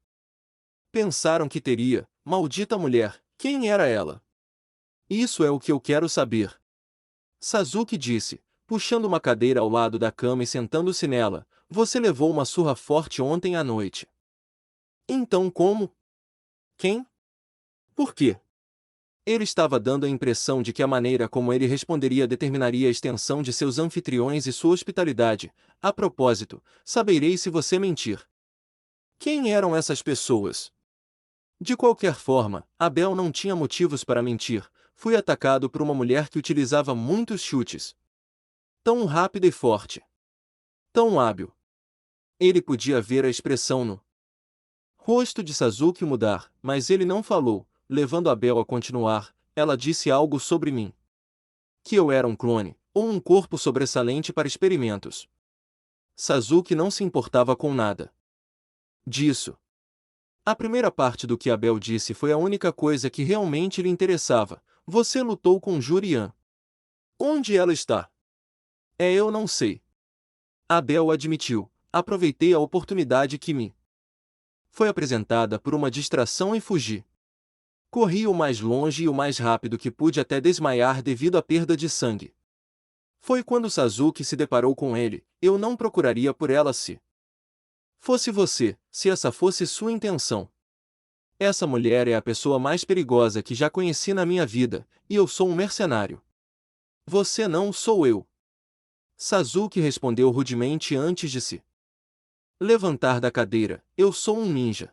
Pensaram que teria, maldita mulher, quem era ela? Isso é o que eu quero saber. Sasuke disse, puxando uma cadeira ao lado da cama e sentando-se nela, você levou uma surra forte ontem à noite. Então como? Quem? Por quê? Ele estava dando a impressão de que a maneira como ele responderia determinaria a extensão de seus anfitriões e sua hospitalidade. A propósito, saberei se você mentir. Quem eram essas pessoas? De qualquer forma, Abel não tinha motivos para mentir. Fui atacado por uma mulher que utilizava muitos chutes. Tão rápida e forte. Tão hábil. Ele podia ver a expressão no rosto de Sasuke mudar, mas ele não falou, levando Abel a continuar. Ela disse algo sobre mim. Que eu era um clone, ou um corpo sobressalente para experimentos. Sasuke não se importava com nada disso. A primeira parte do que Abel disse foi a única coisa que realmente lhe interessava. Você lutou com Jurian. Onde ela está? Eu não sei. Abel admitiu. Aproveitei a oportunidade que me foi apresentada por uma distração e fugi. Corri o mais longe e o mais rápido que pude até desmaiar devido à perda de sangue. Foi quando Sasuke se deparou com ele. Eu não procuraria por ela se fosse você, se essa fosse sua intenção. Essa mulher é a pessoa mais perigosa que já conheci na minha vida, e eu sou um mercenário. Você não sou eu. Sasuke respondeu rudemente antes de se levantar da cadeira. Eu sou um ninja.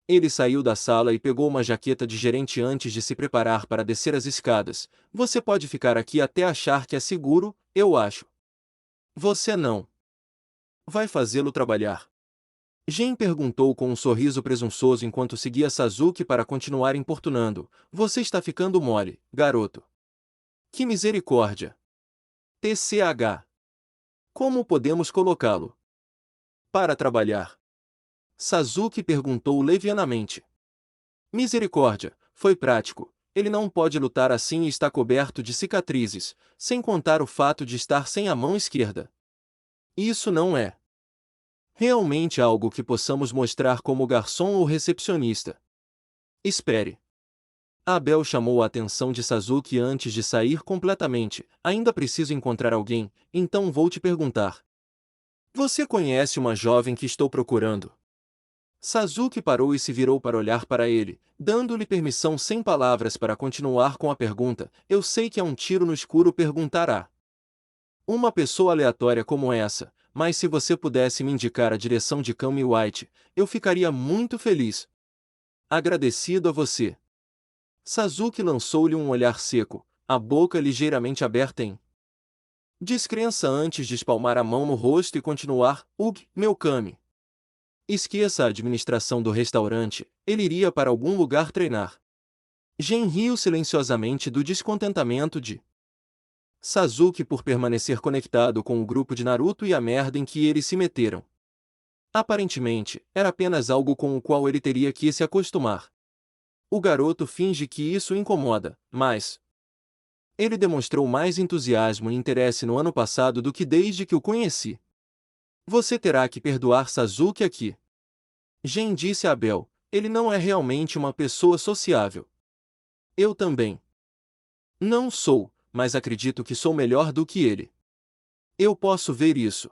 Ele saiu da sala e pegou uma jaqueta de gerente antes de se preparar para descer as escadas. Você pode ficar aqui até achar que é seguro, eu acho. Você não vai fazê-lo trabalhar. Gen perguntou com um sorriso presunçoso enquanto seguia Sasuke para continuar importunando. Você está ficando mole, garoto. Que misericórdia. TCH. Como podemos colocá-lo para trabalhar? Sasuke perguntou levianamente. Misericórdia, foi prático. Ele não pode lutar assim e está coberto de cicatrizes, sem contar o fato de estar sem a mão esquerda. Isso não é realmente algo que possamos mostrar como garçom ou recepcionista. Espere. Abel chamou a atenção de Sasuke antes de sair completamente. Ainda preciso encontrar alguém, então vou te perguntar. Você conhece uma jovem que estou procurando? Sasuke parou e se virou para olhar para ele, dando-lhe permissão sem palavras para continuar com a pergunta. Eu sei que é um tiro no escuro perguntar a uma pessoa aleatória como essa, mas se você pudesse me indicar a direção de Kami White, eu ficaria muito feliz. Agradecido a você. Sasuke lançou-lhe um olhar seco, a boca ligeiramente aberta em descrença antes de espalmar a mão no rosto e continuar. Ugh, meu Kami. Esqueça a administração do restaurante, ele iria para algum lugar treinar. Gen riu silenciosamente do descontentamento de Sasuke por permanecer conectado com o grupo de Naruto e a merda em que eles se meteram. Aparentemente, era apenas algo com o qual ele teria que se acostumar. O garoto finge que isso o incomoda, mas ele demonstrou mais entusiasmo e interesse no ano passado do que desde que o conheci. Você terá que perdoar Sasuke aqui. Gen disse a Abel, ele não é realmente uma pessoa sociável. Eu também não sou, mas acredito que sou melhor do que ele. Eu posso ver isso.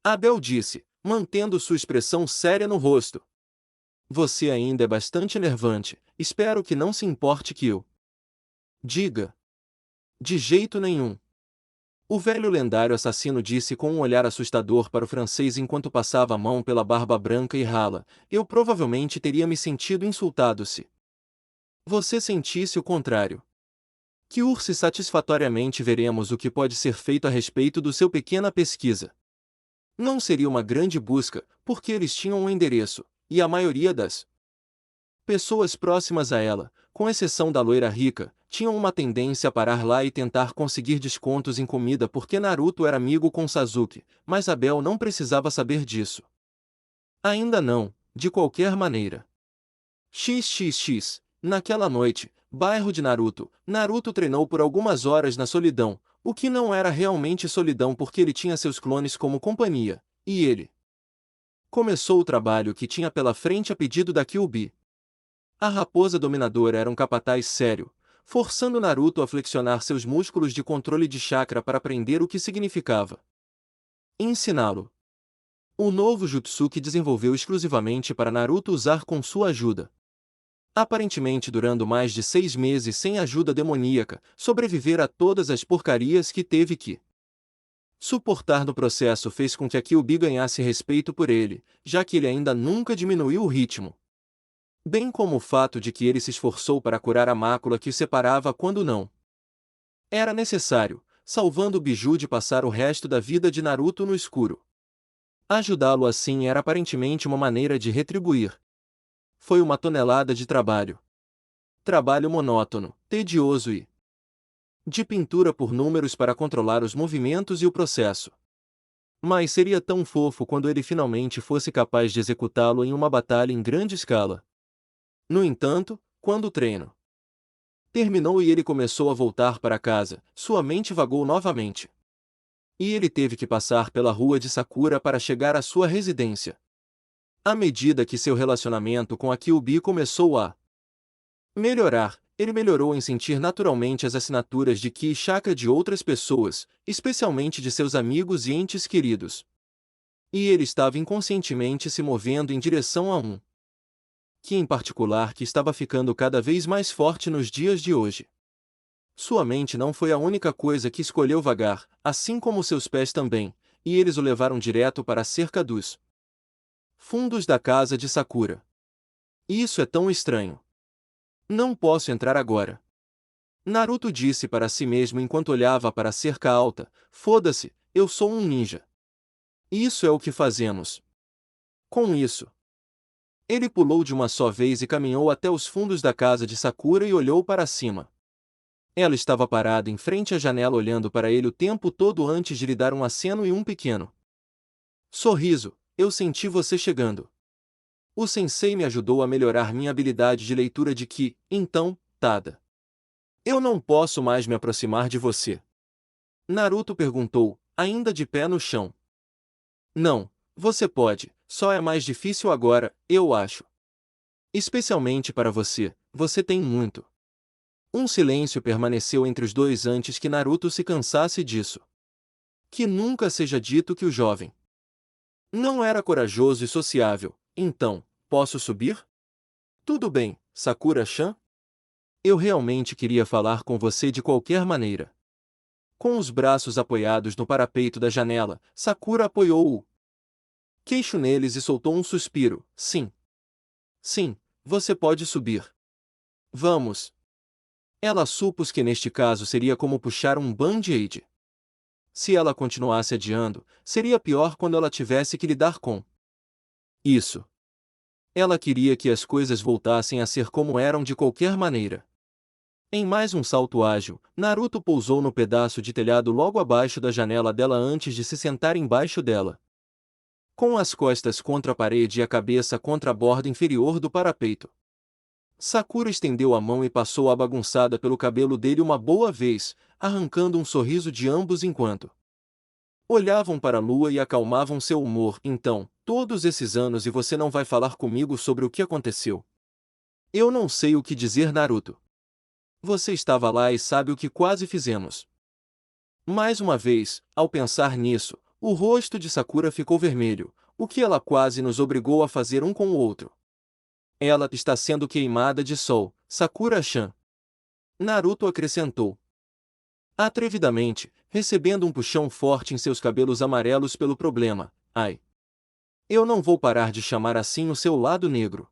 Abel disse, mantendo sua expressão séria no rosto. Você ainda é bastante enervante, espero que não se importe que eu diga. De jeito nenhum. O velho lendário assassino disse com um olhar assustador para o francês enquanto passava a mão pela barba branca e rala. Eu provavelmente teria me sentido insultado se você sentisse o contrário. Que urse satisfatoriamente veremos o que pode ser feito a respeito do seu pequena pesquisa. Não seria uma grande busca, porque eles tinham um endereço, e a maioria das pessoas próximas a ela, com exceção da loira rica, tinham uma tendência a parar lá e tentar conseguir descontos em comida porque Naruto era amigo com Sasuke, mas Abel não precisava saber disso. Ainda não, de qualquer maneira. XXX. Naquela noite, bairro de Naruto, Naruto treinou por algumas horas na solidão, o que não era realmente solidão porque ele tinha seus clones como companhia, e ele começou o trabalho que tinha pela frente a pedido da Kyuubi. A raposa dominadora era um capataz sério, forçando Naruto a flexionar seus músculos de controle de chakra para aprender o que significava ensiná-lo. O novo jutsu que desenvolveu exclusivamente para Naruto usar com sua ajuda. Aparentemente durando mais de 6 meses sem ajuda demoníaca, sobreviver a todas as porcarias que teve que suportar no processo fez com que a Kyuubi ganhasse respeito por ele, já que ele ainda nunca diminuiu o ritmo. Bem como o fato de que ele se esforçou para curar a mácula que o separava quando não era necessário, salvando o Biju de passar o resto da vida de Naruto no escuro. Ajudá-lo assim era aparentemente uma maneira de retribuir. Foi uma tonelada de trabalho. Trabalho monótono, tedioso e de pintura por números para controlar os movimentos e o processo. Mas seria tão fofo quando ele finalmente fosse capaz de executá-lo em uma batalha em grande escala. No entanto, quando o treino terminou e ele começou a voltar para casa, sua mente vagou novamente. E ele teve que passar pela rua de Sakura para chegar à sua residência. À medida que seu relacionamento com a Kyuubi começou a melhorar, ele melhorou em sentir naturalmente as assinaturas de Ki e chakra de outras pessoas, especialmente de seus amigos e entes queridos. E ele estava inconscientemente se movendo em direção a um Ki em particular que estava ficando cada vez mais forte nos dias de hoje. Sua mente não foi a única coisa que escolheu vagar, assim como seus pés também, e eles o levaram direto para a cerca dos fundos da casa de Sakura. Isso é tão estranho. Não posso entrar agora. Naruto disse para si mesmo enquanto olhava para a cerca alta, foda-se, eu sou um ninja. Isso é o que fazemos. Com isso, ele pulou de uma só vez e caminhou até os fundos da casa de Sakura e olhou para cima. Ela estava parada em frente à janela olhando para ele o tempo todo antes de lhe dar um aceno e um pequeno sorriso. Eu senti você chegando. O sensei me ajudou a melhorar minha habilidade de leitura de Ki, então, Tada. Eu não posso mais me aproximar de você. Naruto perguntou, ainda de pé no chão. Não, você pode, só é mais difícil agora, eu acho. Especialmente para você, você tem muito. Um silêncio permaneceu entre os dois antes que Naruto se cansasse disso. Que nunca seja dito que o jovem não era corajoso e sociável. Então, posso subir? Tudo bem, Sakura-chan? Eu realmente queria falar com você de qualquer maneira. Com os braços apoiados no parapeito da janela, Sakura apoiou o queixo neles e soltou um suspiro. Sim. Sim, você pode subir. Vamos. Ela supôs que neste caso seria como puxar um band-aid. Se ela continuasse adiando, seria pior quando ela tivesse que lidar com isso. Ela queria que as coisas voltassem a ser como eram de qualquer maneira. Em mais um salto ágil, Naruto pousou no pedaço de telhado logo abaixo da janela dela antes de se sentar embaixo dela. Com as costas contra a parede e a cabeça contra a borda inferior do parapeito. Sakura estendeu a mão e passou a bagunçada pelo cabelo dele uma boa vez, arrancando um sorriso de ambos enquanto olhavam para a lua e acalmavam seu humor. Então, todos esses anos e você não vai falar comigo sobre o que aconteceu? Eu não sei o que dizer, Naruto. Você estava lá e sabe o que quase fizemos. Mais uma vez, ao pensar nisso, o rosto de Sakura ficou vermelho, o que ela quase nos obrigou a fazer um com o outro. Ela está sendo queimada de sol, Sakura-chan. Naruto acrescentou. Atrevidamente, recebendo um puxão forte em seus cabelos amarelos pelo problema. Ai. Eu não vou parar de chamar assim o seu lado negro.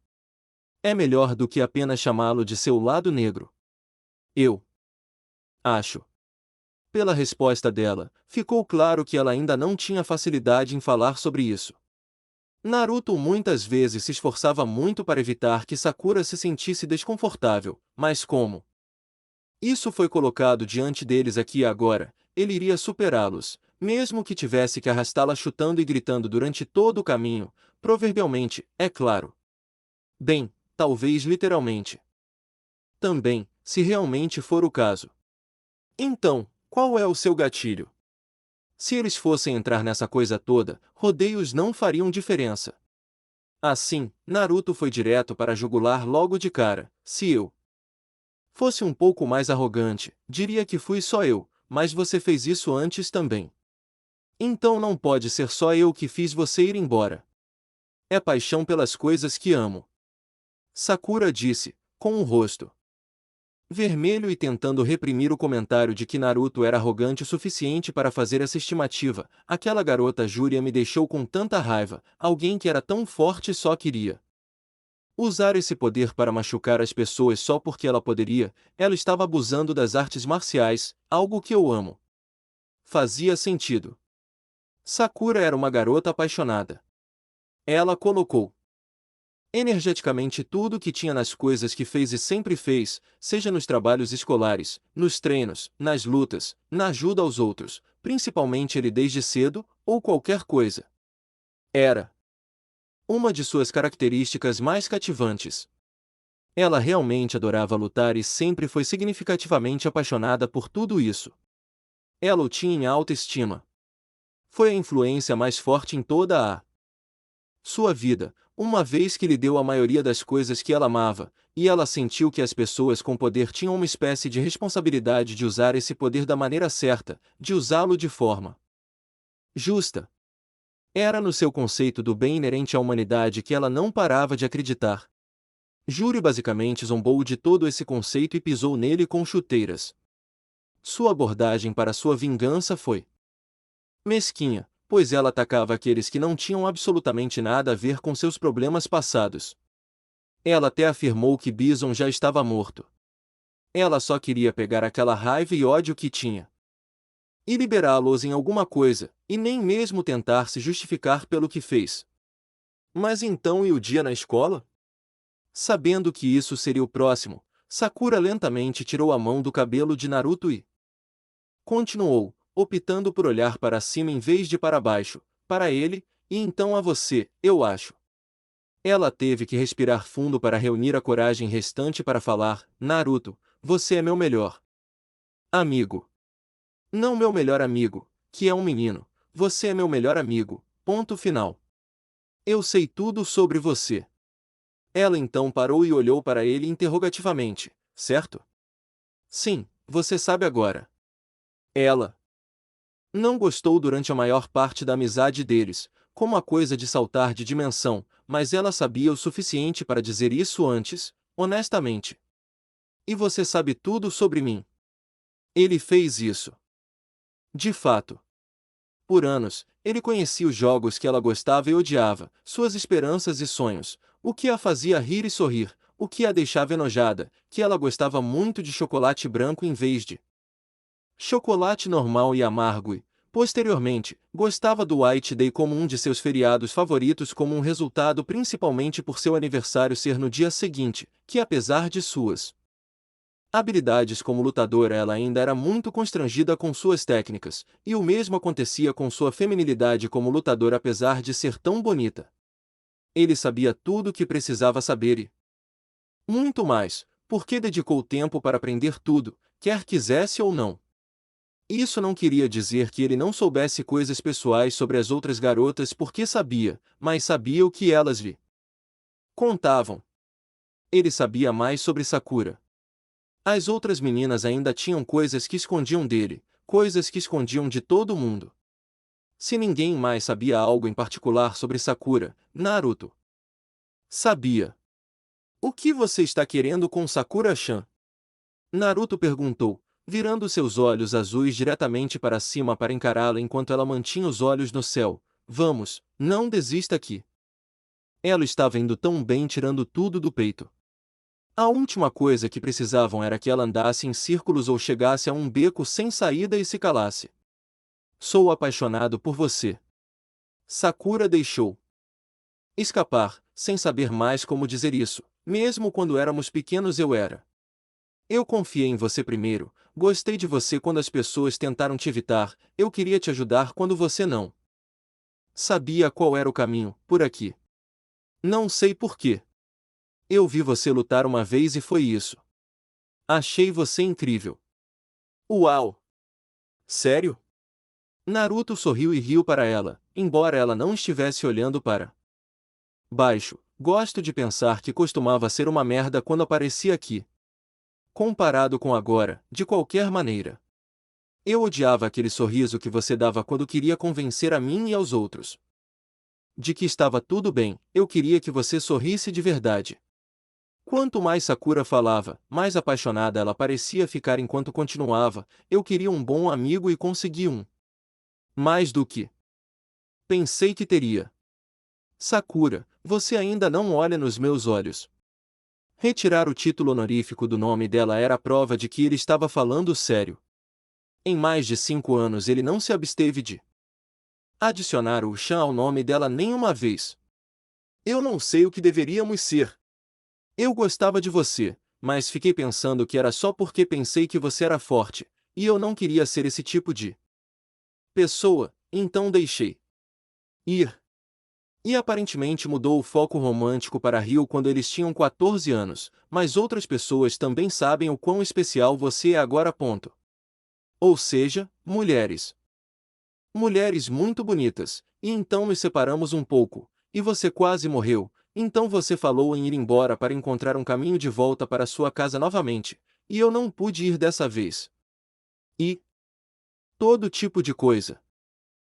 É melhor do que apenas chamá-lo de seu lado negro. Eu acho. Pela resposta dela, ficou claro que ela ainda não tinha facilidade em falar sobre isso. Naruto muitas vezes se esforçava muito para evitar que Sakura se sentisse desconfortável, mas como isso foi colocado diante deles aqui e agora, ele iria superá-los, mesmo que tivesse que arrastá-la chutando e gritando durante todo o caminho, proverbialmente, é claro. Bem, talvez literalmente. Também, se realmente for o caso. Então, qual é o seu gatilho? Se eles fossem entrar nessa coisa toda, rodeios não fariam diferença. Assim, Naruto foi direto para a jugular logo de cara. Se eu fosse um pouco mais arrogante, diria que fui só eu, mas você fez isso antes também. Então não pode ser só eu que fiz você ir embora. É paixão pelas coisas que amo. Sakura disse, com o rosto vermelho e tentando reprimir o comentário de que Naruto era arrogante o suficiente para fazer essa estimativa. Aquela garota Júria me deixou com tanta raiva, alguém que era tão forte só queria usar esse poder para machucar as pessoas só porque ela poderia. Ela estava abusando das artes marciais, algo que eu amo. Fazia sentido. Sakura era uma garota apaixonada. Ela colocou energeticamente tudo o que tinha nas coisas que fez e sempre fez, seja nos trabalhos escolares, nos treinos, nas lutas, na ajuda aos outros, principalmente ele desde cedo, ou qualquer coisa. Era uma de suas características mais cativantes. Ela realmente adorava lutar e sempre foi significativamente apaixonada por tudo isso. Ela o tinha em alta estima. Foi a influência mais forte em toda a sua vida, uma vez que lhe deu a maioria das coisas que ela amava, e ela sentiu que as pessoas com poder tinham uma espécie de responsabilidade de usar esse poder da maneira certa, de usá-lo de forma justa. Era no seu conceito do bem inerente à humanidade que ela não parava de acreditar. Júri basicamente zombou de todo esse conceito e pisou nele com chuteiras. Sua abordagem para sua vingança foi mesquinha, pois ela atacava aqueles que não tinham absolutamente nada a ver com seus problemas passados. Ela até afirmou que Bison já estava morto. Ela só queria pegar aquela raiva e ódio que tinha e liberá-los em alguma coisa, e nem mesmo tentar se justificar pelo que fez. Mas então e o dia na escola? Sabendo que isso seria o próximo, Sakura lentamente tirou a mão do cabelo de Naruto e continuou, optando por olhar para cima em vez de para baixo, para ele, e então a você, eu acho. Ela teve que respirar fundo para reunir a coragem restante para falar, Naruto, você é meu melhor amigo. Não meu melhor amigo, que é um menino, você é meu melhor amigo, ponto final. Eu sei tudo sobre você. Ela então parou e olhou para ele interrogativamente, certo? Sim, você sabe agora. Ela não gostou durante a maior parte da amizade deles, como a coisa de saltar de dimensão, mas ela sabia o suficiente para dizer isso antes, honestamente. E você sabe tudo sobre mim. Ele fez isso. De fato. Por anos, ele conhecia os jogos que ela gostava e odiava, suas esperanças e sonhos, o que a fazia rir e sorrir, o que a deixava enojada, que ela gostava muito de chocolate branco em vez de chocolate normal e amargo e, posteriormente, gostava do White Day como um de seus feriados favoritos como um resultado principalmente por seu aniversário ser no dia seguinte, que apesar de suas habilidades como lutadora ela ainda era muito constrangida com suas técnicas, e o mesmo acontecia com sua feminilidade como lutadora apesar de ser tão bonita. Ele sabia tudo o que precisava saber e muito mais, porque dedicou tempo para aprender tudo, quer quisesse ou não. Isso não queria dizer que ele não soubesse coisas pessoais sobre as outras garotas porque sabia, mas sabia o que elas lhe contavam. Ele sabia mais sobre Sakura. As outras meninas ainda tinham coisas que escondiam dele, coisas que escondiam de todo mundo. Se ninguém mais sabia algo em particular sobre Sakura, Naruto sabia. O que você está querendo com Sakura-chan? Naruto perguntou, virando seus olhos azuis diretamente para cima para encará-la enquanto ela mantinha os olhos no céu. Vamos, não desista aqui. Ela estava indo tão bem tirando tudo do peito. A última coisa que precisavam era que ela andasse em círculos ou chegasse a um beco sem saída e se calasse. Sou apaixonado por você. Sakura deixou escapar, sem saber mais como dizer isso. Mesmo quando éramos pequenos eu era. Eu confiei em você primeiro, gostei de você quando as pessoas tentaram te evitar, eu queria te ajudar quando você não sabia qual era o caminho, por aqui. Não sei por quê. Eu vi você lutar uma vez e foi isso. Achei você incrível. Uau! Sério? Naruto sorriu e riu para ela, embora ela não estivesse olhando para baixo. Gosto de pensar que costumava ser uma merda quando aparecia aqui. Comparado com agora, de qualquer maneira. Eu odiava aquele sorriso que você dava quando queria convencer a mim e aos outros de que estava tudo bem. Eu queria que você sorrisse de verdade. Quanto mais Sakura falava, mais apaixonada ela parecia ficar enquanto continuava. Eu queria um bom amigo e consegui um. Mais do que pensei que teria. Sakura, você ainda não olha nos meus olhos. Retirar o título honorífico do nome dela era a prova de que ele estava falando sério. Em mais de 5 anos ele não se absteve de adicionar o Chan ao nome dela nenhuma vez. Eu não sei o que deveríamos ser. Eu gostava de você, mas fiquei pensando que era só porque pensei que você era forte, e eu não queria ser esse tipo de pessoa, então deixei ir. E aparentemente mudou o foco romântico para Rio quando eles tinham 14 anos, mas outras pessoas também sabem o quão especial você é agora. Ponto. Ou seja, mulheres. Mulheres muito bonitas, e então nos separamos um pouco, e você quase morreu, então você falou em ir embora para encontrar um caminho de volta para sua casa novamente, e eu não pude ir dessa vez. E todo tipo de coisa.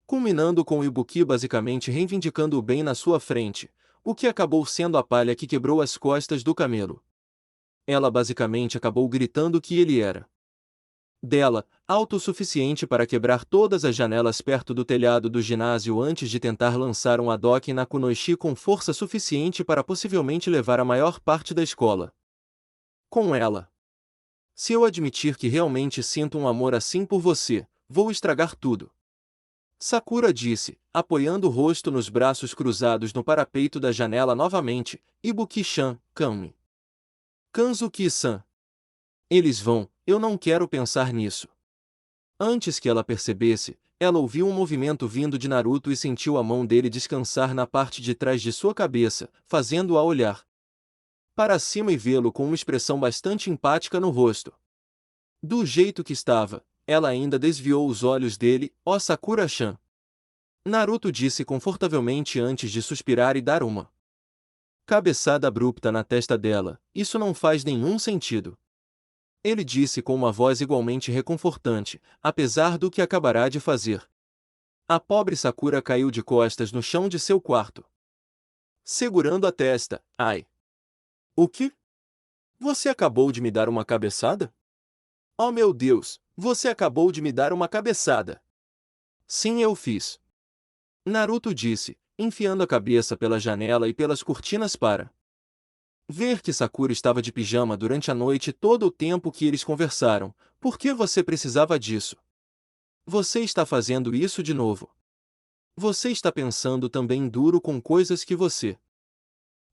Culminando com o Ibuki basicamente reivindicando o bem na sua frente, o que acabou sendo a palha que quebrou as costas do camelo. Ela basicamente acabou gritando que ele era dela, autossuficiente para quebrar todas as janelas perto do telhado do ginásio antes de tentar lançar um Hadouken na Kunoichi com força suficiente para possivelmente levar a maior parte da escola com ela. Se eu admitir que realmente sinto um amor assim por você, vou estragar tudo. Sakura disse, apoiando o rosto nos braços cruzados no parapeito da janela novamente. Ibuki-chan, calme. Kanzuki-san. Eles vão, eu não quero pensar nisso. Antes que ela percebesse, ela ouviu um movimento vindo de Naruto e sentiu a mão dele descansar na parte de trás de sua cabeça, fazendo-a olhar para cima e vê-lo com uma expressão bastante empática no rosto. Do jeito que estava, ela ainda desviou os olhos dele. Ó Sakura-chan. Naruto disse confortavelmente antes de suspirar e dar uma cabeçada abrupta na testa dela. Isso não faz nenhum sentido. Ele disse com uma voz igualmente reconfortante, apesar do que acabará de fazer. A pobre Sakura caiu de costas no chão de seu quarto, segurando a testa. Ai! O que? Você acabou de me dar uma cabeçada? Oh meu Deus, você acabou de me dar uma cabeçada. Sim, eu fiz. Naruto disse, enfiando a cabeça pela janela e pelas cortinas para ver que Sakura estava de pijama durante a noite todo o tempo que eles conversaram. Por que você precisava disso? Você está fazendo isso de novo. Você está pensando também duro com coisas que você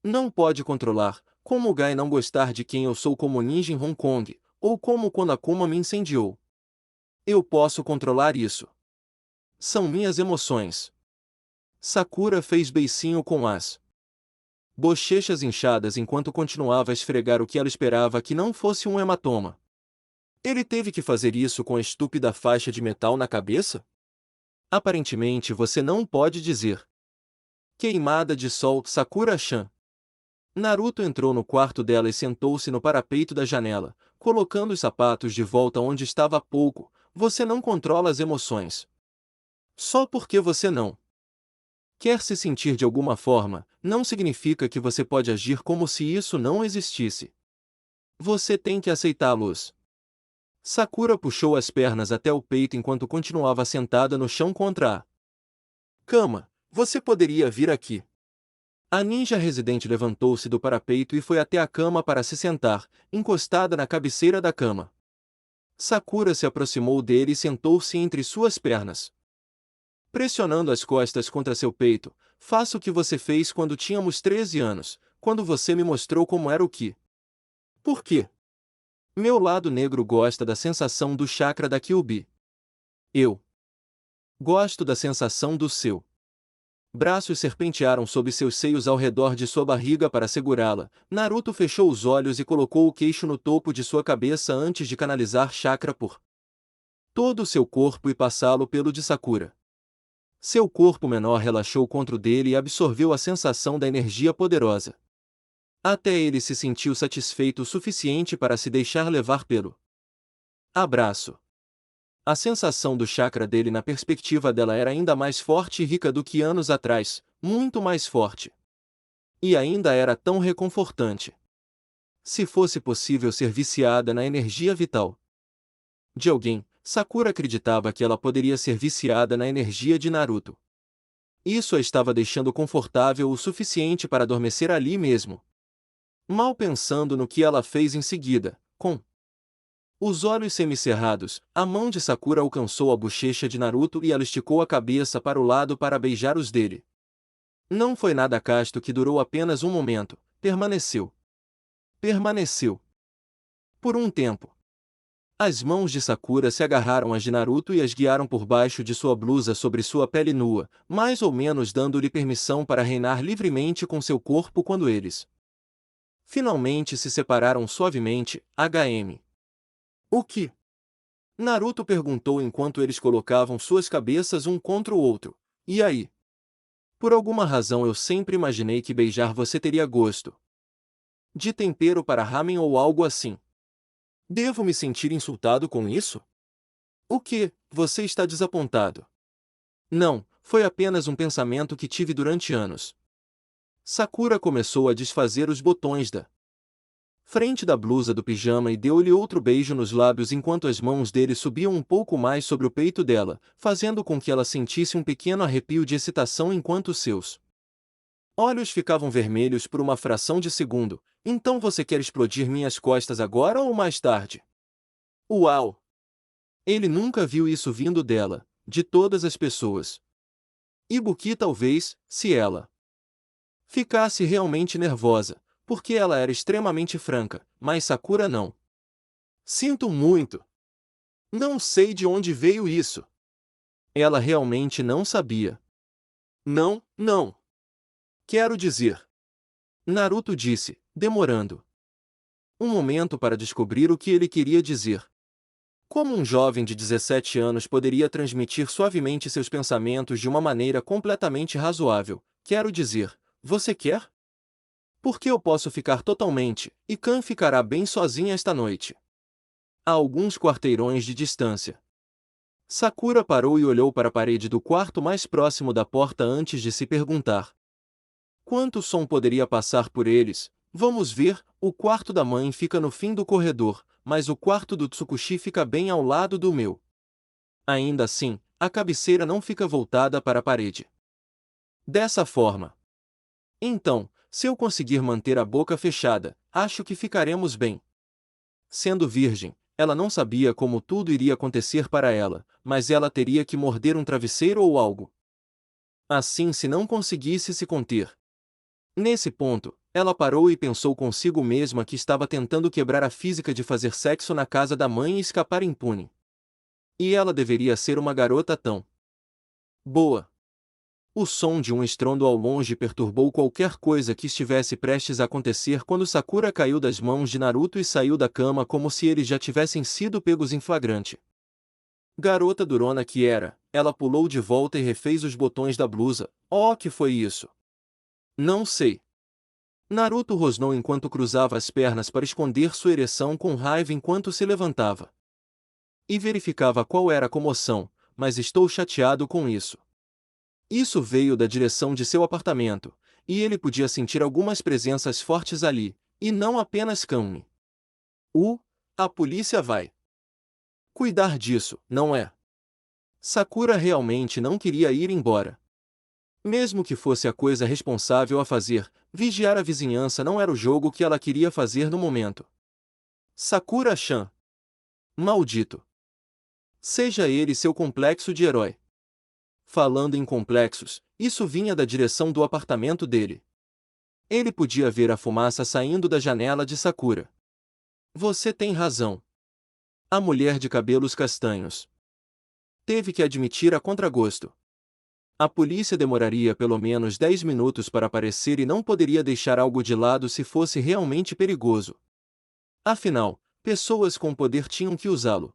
não pode controlar, como o Gai não gostar de quem eu sou como ninja em Hong Kong, ou como quando a Kuma me incendiou. Eu posso controlar isso. São minhas emoções. Sakura fez beicinho com as bochechas inchadas enquanto continuava a esfregar o que ela esperava que não fosse um hematoma. Ele teve que fazer isso com a estúpida faixa de metal na cabeça? Aparentemente você não pode dizer. Queimada de sol. Sakura-chan. Naruto entrou no quarto dela e sentou-se no parapeito da janela, colocando os sapatos de volta onde estava há pouco. Você não controla as emoções. Só porque você não quer se sentir de alguma forma, não significa que você pode agir como se isso não existisse. Você tem que aceitá-los. Sakura puxou as pernas até o peito enquanto continuava sentada no chão contra a cama. Você poderia vir aqui A ninja residente levantou-se do parapeito e foi até a cama para se sentar, encostada na cabeceira da cama. Sakura se aproximou dele e sentou-se entre suas pernas. Pressionando as costas contra seu peito, faça o que você fez quando tínhamos 13 anos, quando você me mostrou como era o Ki. Por quê? Meu lado negro gosta da sensação do chakra da Kyuubi. Eu gosto da sensação do seu. Braços serpentearam sob seus seios ao redor de sua barriga para segurá-la. Naruto fechou os olhos e colocou o queixo no topo de sua cabeça antes de canalizar chakra por todo o seu corpo e passá-lo pelo de Sakura. Seu corpo menor relaxou contra o dele e absorveu a sensação da energia poderosa. Até ele se sentiu satisfeito o suficiente para se deixar levar pelo abraço. A sensação do chakra dele na perspectiva dela era ainda mais forte e rica do que anos atrás, muito mais forte. E ainda era tão reconfortante. Se fosse possível ser viciada na energia vital de alguém, Sakura acreditava que ela poderia ser viciada na energia de Naruto. Isso a estava deixando confortável o suficiente para adormecer ali mesmo. Mal pensando no que ela fez em seguida, com os olhos semicerrados, a mão de Sakura alcançou a bochecha de Naruto e ela esticou a cabeça para o lado para beijar os dele. Não foi nada casto que durou apenas um momento, permaneceu. Permaneceu. Por um tempo. As mãos de Sakura se agarraram às de Naruto e as guiaram por baixo de sua blusa sobre sua pele nua, mais ou menos dando-lhe permissão para reinar livremente com seu corpo quando eles finalmente se separaram suavemente. HM. O que? Naruto perguntou enquanto eles colocavam suas cabeças um contra o outro. E aí? Por alguma razão eu sempre imaginei que beijar você teria gosto de tempero para ramen ou algo assim. Devo me sentir insultado com isso? O que? Você está desapontado? Não, foi apenas um pensamento que tive durante anos. Sakura começou a desfazer os botões da frente da blusa do pijama e deu-lhe outro beijo nos lábios enquanto as mãos dele subiam um pouco mais sobre o peito dela, fazendo com que ela sentisse um pequeno arrepio de excitação enquanto seus olhos ficavam vermelhos por uma fração de segundo. Então você quer explodir minhas costas agora ou mais tarde? Uau! Ele nunca viu isso vindo dela, de todas as pessoas. Ibuki talvez, se ela ficasse realmente nervosa, porque ela era extremamente franca, mas Sakura não. Sinto muito. Não sei de onde veio isso. Ela realmente não sabia. Não, não. Quero dizer. Naruto disse, demorando um momento para descobrir o que ele queria dizer. Como um jovem de 17 anos poderia transmitir suavemente seus pensamentos de uma maneira completamente razoável? Quero dizer, você quer? Porque eu posso ficar totalmente, e Kan ficará bem sozinha esta noite. A alguns quarteirões de distância. Sakura parou e olhou para a parede do quarto mais próximo da porta antes de se perguntar: quanto som poderia passar por eles? Vamos ver, o quarto da mãe fica no fim do corredor, mas o quarto do Tsukushi fica bem ao lado do meu. Ainda assim, a cabeceira não fica voltada para a parede. Dessa forma. Então, se eu conseguir manter a boca fechada, acho que ficaremos bem. Sendo virgem, ela não sabia como tudo iria acontecer para ela, mas ela teria que morder um travesseiro ou algo assim se não conseguisse se conter. Nesse ponto, ela parou e pensou consigo mesma que estava tentando quebrar a física de fazer sexo na casa da mãe e escapar impune. E ela deveria ser uma garota tão boa. O som de um estrondo ao longe perturbou qualquer coisa que estivesse prestes a acontecer quando Sakura caiu das mãos de Naruto e saiu da cama como se eles já tivessem sido pegos em flagrante. Garota durona que era, ela pulou de volta e refez os botões da blusa. Oh, que foi isso? Não sei. Naruto rosnou enquanto cruzava as pernas para esconder sua ereção com raiva enquanto se levantava. E verificava qual era a comoção, mas estou chateado com isso. Isso veio da direção de seu apartamento, e ele podia sentir algumas presenças fortes ali, e não apenas Kami. A polícia vai cuidar disso, não é? Sakura realmente não queria ir embora. Mesmo que fosse a coisa responsável a fazer, vigiar a vizinhança não era o jogo que ela queria fazer no momento. Sakura-chan. Maldito. Seja ele seu complexo de herói. Falando em complexos, isso vinha da direção do apartamento dele. Ele podia ver a fumaça saindo da janela de Sakura. Você tem razão. A mulher de cabelos castanhos teve que admitir a contragosto. A polícia demoraria pelo menos 10 minutos para aparecer e não poderia deixar algo de lado se fosse realmente perigoso. Afinal, pessoas com poder tinham que usá-lo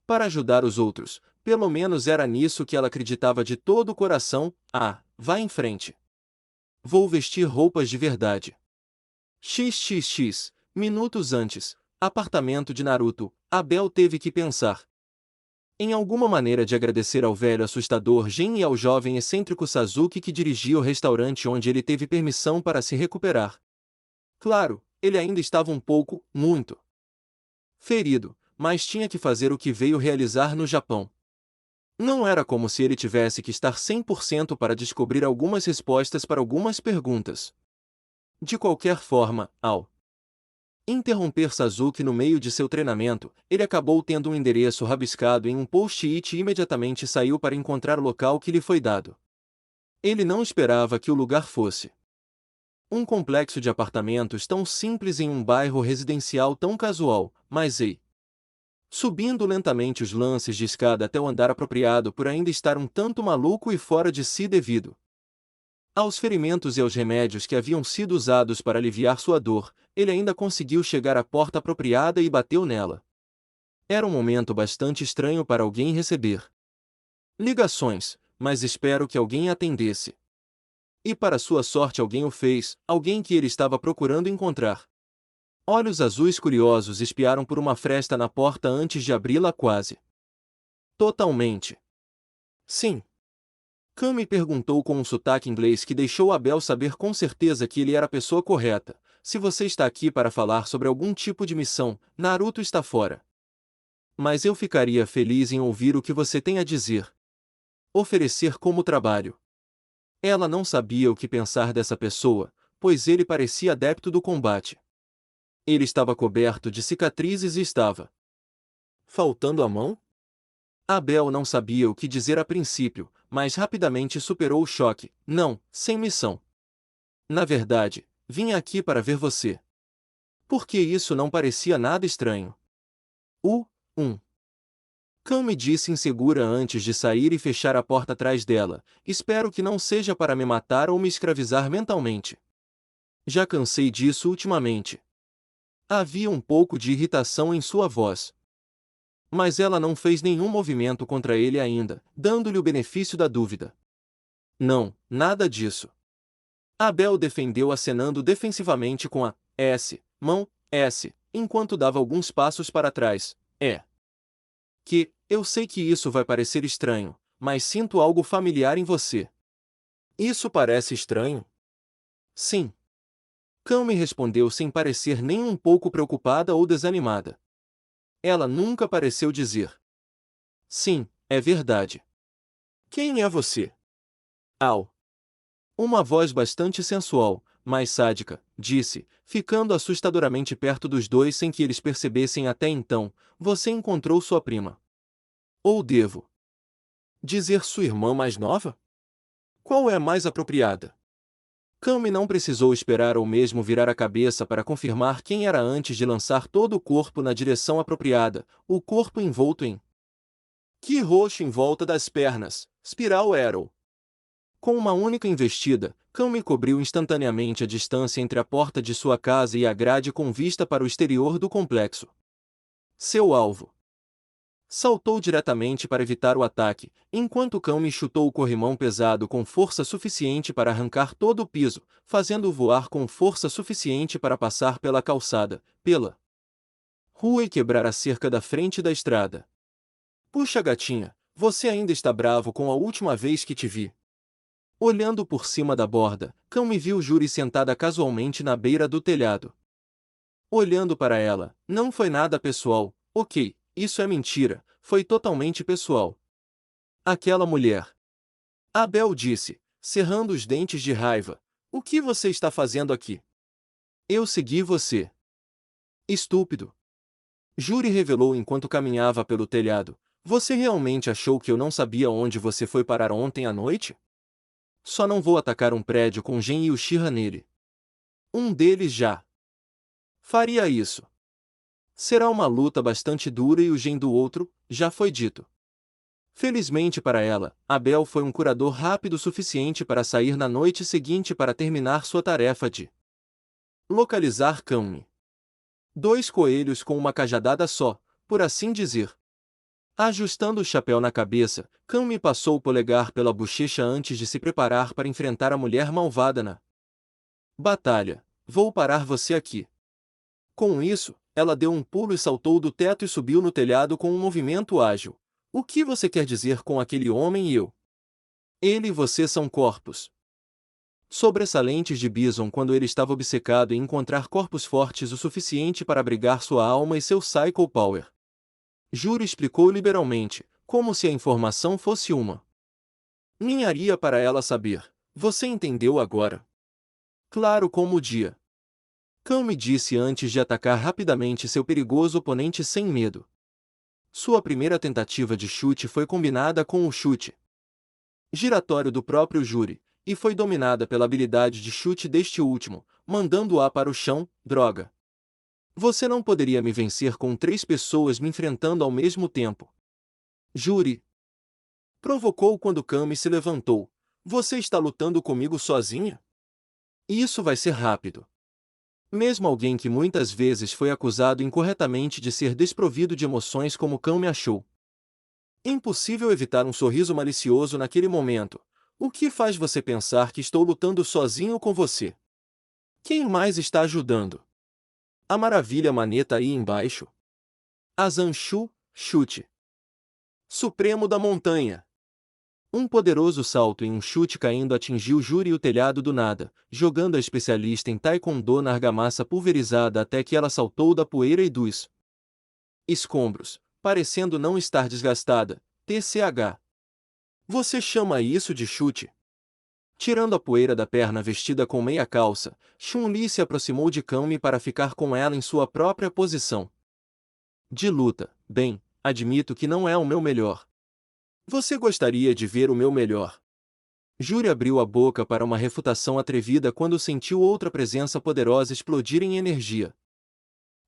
para ajudar os outros. Pelo menos era nisso que ela acreditava de todo o coração. Ah, vá em frente. Vou vestir roupas de verdade. XXX, minutos antes, apartamento de Naruto, Abel teve que pensar em alguma maneira de agradecer ao velho assustador Gen e ao jovem excêntrico Sasuke que dirigia o restaurante onde ele teve permissão para se recuperar. Claro, ele ainda estava um pouco, muito ferido, mas tinha que fazer o que veio realizar no Japão. Não era como se ele tivesse que estar 100% para descobrir algumas respostas para algumas perguntas. De qualquer forma, ao interromper Sasuke no meio de seu treinamento, ele acabou tendo um endereço rabiscado em um post-it e imediatamente saiu para encontrar o local que lhe foi dado. Ele não esperava que o lugar fosse um complexo de apartamentos tão simples em um bairro residencial tão casual, mas ei. Subindo lentamente os lances de escada até o andar apropriado por ainda estar um tanto maluco e fora de si devido aos ferimentos e aos remédios que haviam sido usados para aliviar sua dor, ele ainda conseguiu chegar à porta apropriada e bateu nela. Era um momento bastante estranho para alguém receber ligações, mas espero que alguém atendesse. E para sua sorte alguém o fez, alguém que ele estava procurando encontrar. Olhos azuis curiosos espiaram por uma fresta na porta antes de abri-la quase totalmente. Sim. Kami perguntou com um sotaque inglês que deixou Abel saber com certeza que ele era a pessoa correta. Se você está aqui para falar sobre algum tipo de missão, Naruto está fora. Mas eu ficaria feliz em ouvir o que você tem a dizer. Oferecer como trabalho. Ela não sabia o que pensar dessa pessoa, pois ele parecia adepto do combate. Ele estava coberto de cicatrizes e estava faltando a mão? Abel não sabia o que dizer a princípio, mas rapidamente superou o choque. Não, sem missão. Na verdade, vim aqui para ver você. Porque isso não parecia nada estranho. Um. Kami disse insegura antes de sair e fechar a porta atrás dela. Espero que não seja para me matar ou me escravizar mentalmente. Já cansei disso ultimamente. Havia um pouco de irritação em sua voz. Mas ela não fez nenhum movimento contra ele ainda, dando-lhe o benefício da dúvida. Não, nada disso. Abel defendeu acenando defensivamente com a mão S, enquanto dava alguns passos para trás. Eu sei que isso vai parecer estranho, mas sinto algo familiar em você. Isso parece estranho? Sim. Kami respondeu sem parecer nem um pouco preocupada ou desanimada. Ela nunca pareceu dizer. Sim, é verdade. Quem é você? Uma voz bastante sensual, mas sádica, disse, ficando assustadoramente perto dos dois sem que eles percebessem até então. Você encontrou sua prima. Ou devo dizer sua irmã mais nova? Qual é a mais apropriada? Kami não precisou esperar ou mesmo virar a cabeça para confirmar quem era antes de lançar todo o corpo na direção apropriada, o corpo envolto em ki roxo em volta das pernas, Spiral Arrow. Com uma única investida, Kami cobriu instantaneamente a distância entre a porta de sua casa e a grade com vista para o exterior do complexo. Seu alvo saltou diretamente para evitar o ataque, enquanto Kami chutou o corrimão pesado com força suficiente para arrancar todo o piso, fazendo-o voar com força suficiente para passar pela calçada, pela rua e quebrar a cerca da frente da estrada. Puxa, gatinha, você ainda está bravo com a última vez que te vi. Olhando por cima da borda, Kami viu Juri sentada casualmente na beira do telhado. Olhando para ela, não foi nada pessoal, ok. Isso é mentira, foi totalmente pessoal. Aquela mulher. Abel disse, cerrando os dentes de raiva. O que você está fazendo aqui? Eu segui você. Estúpido. Júri revelou enquanto caminhava pelo telhado. Você realmente achou que eu não sabia onde você foi parar ontem à noite? Só não vou atacar um prédio com Gen e Uchiha nele. Um deles já faria isso. Será uma luta bastante dura e o Gen do outro, já foi dito. Felizmente para ela, Abel foi um curador rápido o suficiente para sair na noite seguinte para terminar sua tarefa de localizar Kami. 2 coelhos com uma cajadada só, por assim dizer. Ajustando o chapéu na cabeça, Kami passou o polegar pela bochecha antes de se preparar para enfrentar a mulher malvada na batalha. Vou parar você aqui. Com isso, ela deu um pulo e saltou do teto e subiu no telhado com um movimento ágil. O que você quer dizer com aquele homem e eu? Ele e você são corpos sobressalentes de Bison quando ele estava obcecado em encontrar corpos fortes o suficiente para abrigar sua alma e seu Psycho Power. Júri explicou liberalmente, como se a informação fosse uma ninharia para ela saber. Você entendeu agora? Claro como o dia. Kami disse antes de atacar rapidamente seu perigoso oponente sem medo. Sua primeira tentativa de chute foi combinada com o chute giratório do próprio Júri, e foi dominada pela habilidade de chute deste último, mandando-a para o chão. Droga. Você não poderia me vencer com 3 pessoas me enfrentando ao mesmo tempo. Júri provocou quando Kami se levantou. Você está lutando comigo sozinha? Isso vai ser rápido. Mesmo alguém que muitas vezes foi acusado incorretamente de ser desprovido de emoções como Kami achou impossível evitar um sorriso malicioso naquele momento. O que faz você pensar que estou lutando sozinho com você? Quem mais está ajudando? A maravilha maneta aí embaixo? Azanshu, chute supremo da montanha. Um poderoso salto em um chute caindo atingiu Júri e o telhado do nada, jogando a especialista em Taekwondo na argamassa pulverizada até que ela saltou da poeira e dos escombros, parecendo não estar desgastada. TCH. Você chama isso de chute? Tirando a poeira da perna vestida com meia calça, Chun-Li se aproximou de Kami para ficar com ela em sua própria posição de luta. Bem, admito que não é o meu melhor. Você gostaria de ver o meu melhor? Júri abriu a boca para uma refutação atrevida quando sentiu outra presença poderosa explodir em energia.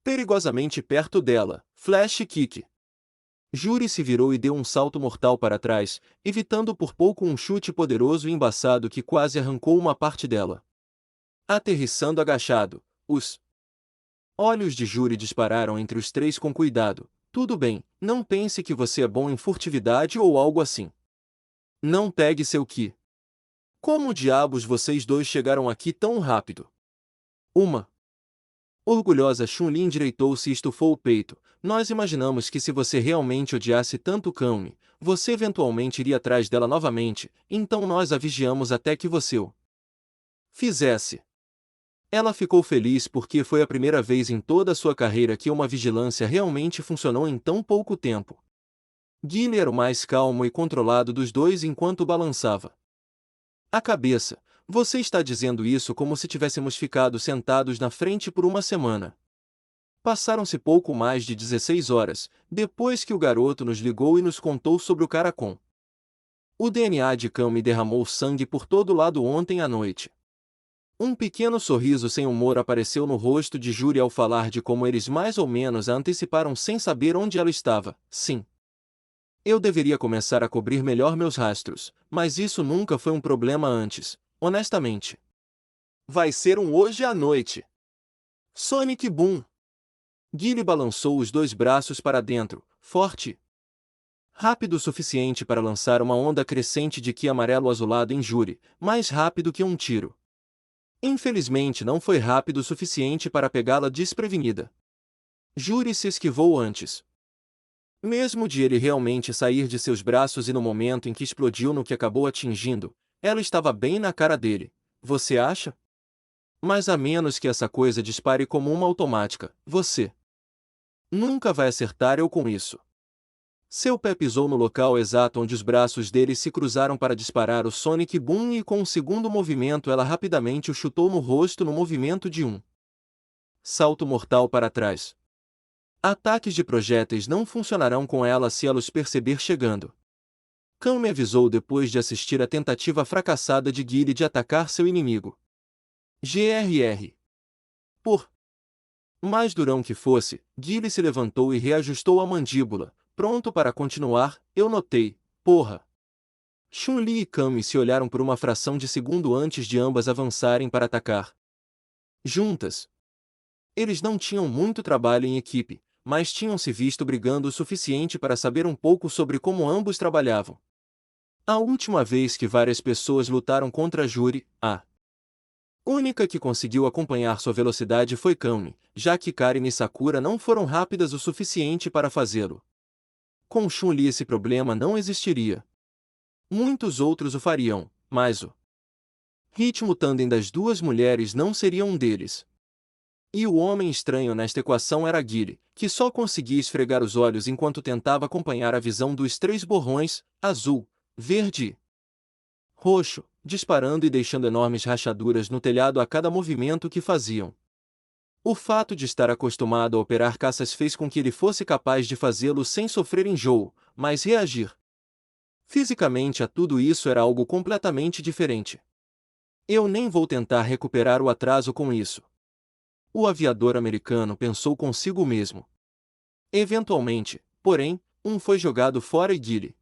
Perigosamente perto dela, Flash Kick. Júri se virou e deu um salto mortal para trás, evitando por pouco um chute poderoso e embaçado que quase arrancou uma parte dela. Aterrissando agachado, os olhos de Júri dispararam entre os 3 com cuidado. Tudo bem, não pense que você é bom em furtividade ou algo assim. Não pegue seu ki. Como diabos vocês 2 chegaram aqui tão rápido? Uma orgulhosa Chun-Li endireitou-se e estufou o peito. Nós imaginamos que se você realmente odiasse tanto Kami, você eventualmente iria atrás dela novamente, então nós a vigiamos até que você o fizesse. Ela ficou feliz porque foi a primeira vez em toda a sua carreira que uma vigilância realmente funcionou em tão pouco tempo. Guile era o mais calmo e controlado dos 2 enquanto balançava a cabeça. Você está dizendo isso como se tivéssemos ficado sentados na frente por uma semana. Passaram-se pouco mais de 16 horas, depois que o garoto nos ligou e nos contou sobre o Caracom. O DNA de Kami derramou sangue por todo lado ontem à noite. Um pequeno sorriso sem humor apareceu no rosto de Júri ao falar de como eles mais ou menos a anteciparam sem saber onde ela estava. Sim. Eu deveria começar a cobrir melhor meus rastros, mas isso nunca foi um problema antes, honestamente. Vai ser um hoje à noite. Sonic Boom. Guile balançou os 2 braços para dentro, forte. Rápido o suficiente para lançar uma onda crescente de ki amarelo azulado em Júri, mais rápido que um tiro. Infelizmente não foi rápido o suficiente para pegá-la desprevenida. Júri se esquivou antes mesmo de ele realmente sair de seus braços e no momento em que explodiu no que acabou atingindo, ela estava bem na cara dele. Você acha? Mas a menos que essa coisa dispare como uma automática, você nunca vai acertar eu com isso. Seu pé pisou no local exato onde os braços dele se cruzaram para disparar o Sonic Boom e com um segundo movimento ela rapidamente o chutou no rosto no movimento de um salto mortal para trás. Ataques de projéteis não funcionarão com ela se ela os perceber chegando. Khan me avisou depois de assistir à tentativa fracassada de Guile de atacar seu inimigo. GRR. Por mais durão que fosse, Guile se levantou e reajustou a mandíbula, pronto para continuar. Eu notei, porra. Chun-Li e Kami se olharam por uma fração de segundo antes de ambas avançarem para atacar juntas. Eles não tinham muito trabalho em equipe, mas tinham se visto brigando o suficiente para saber um pouco sobre como ambos trabalhavam. A última vez que várias pessoas lutaram contra Juri, a única que conseguiu acompanhar sua velocidade foi Kami, já que Karin e Sakura não foram rápidas o suficiente para fazê-lo. Com Chun-Li esse problema não existiria. Muitos outros o fariam, mas o ritmo tandem das duas mulheres não seria um deles. E o homem estranho nesta equação era Guile, que só conseguia esfregar os olhos enquanto tentava acompanhar a visão dos três borrões, azul, verde e roxo, disparando e deixando enormes rachaduras no telhado a cada movimento que faziam. O fato de estar acostumado a operar caças fez com que ele fosse capaz de fazê-lo sem sofrer enjoo, mas reagir fisicamente a tudo isso era algo completamente diferente. Eu nem vou tentar recuperar o atraso com isso. O aviador americano pensou consigo mesmo. Eventualmente, porém, um foi jogado fora e Guile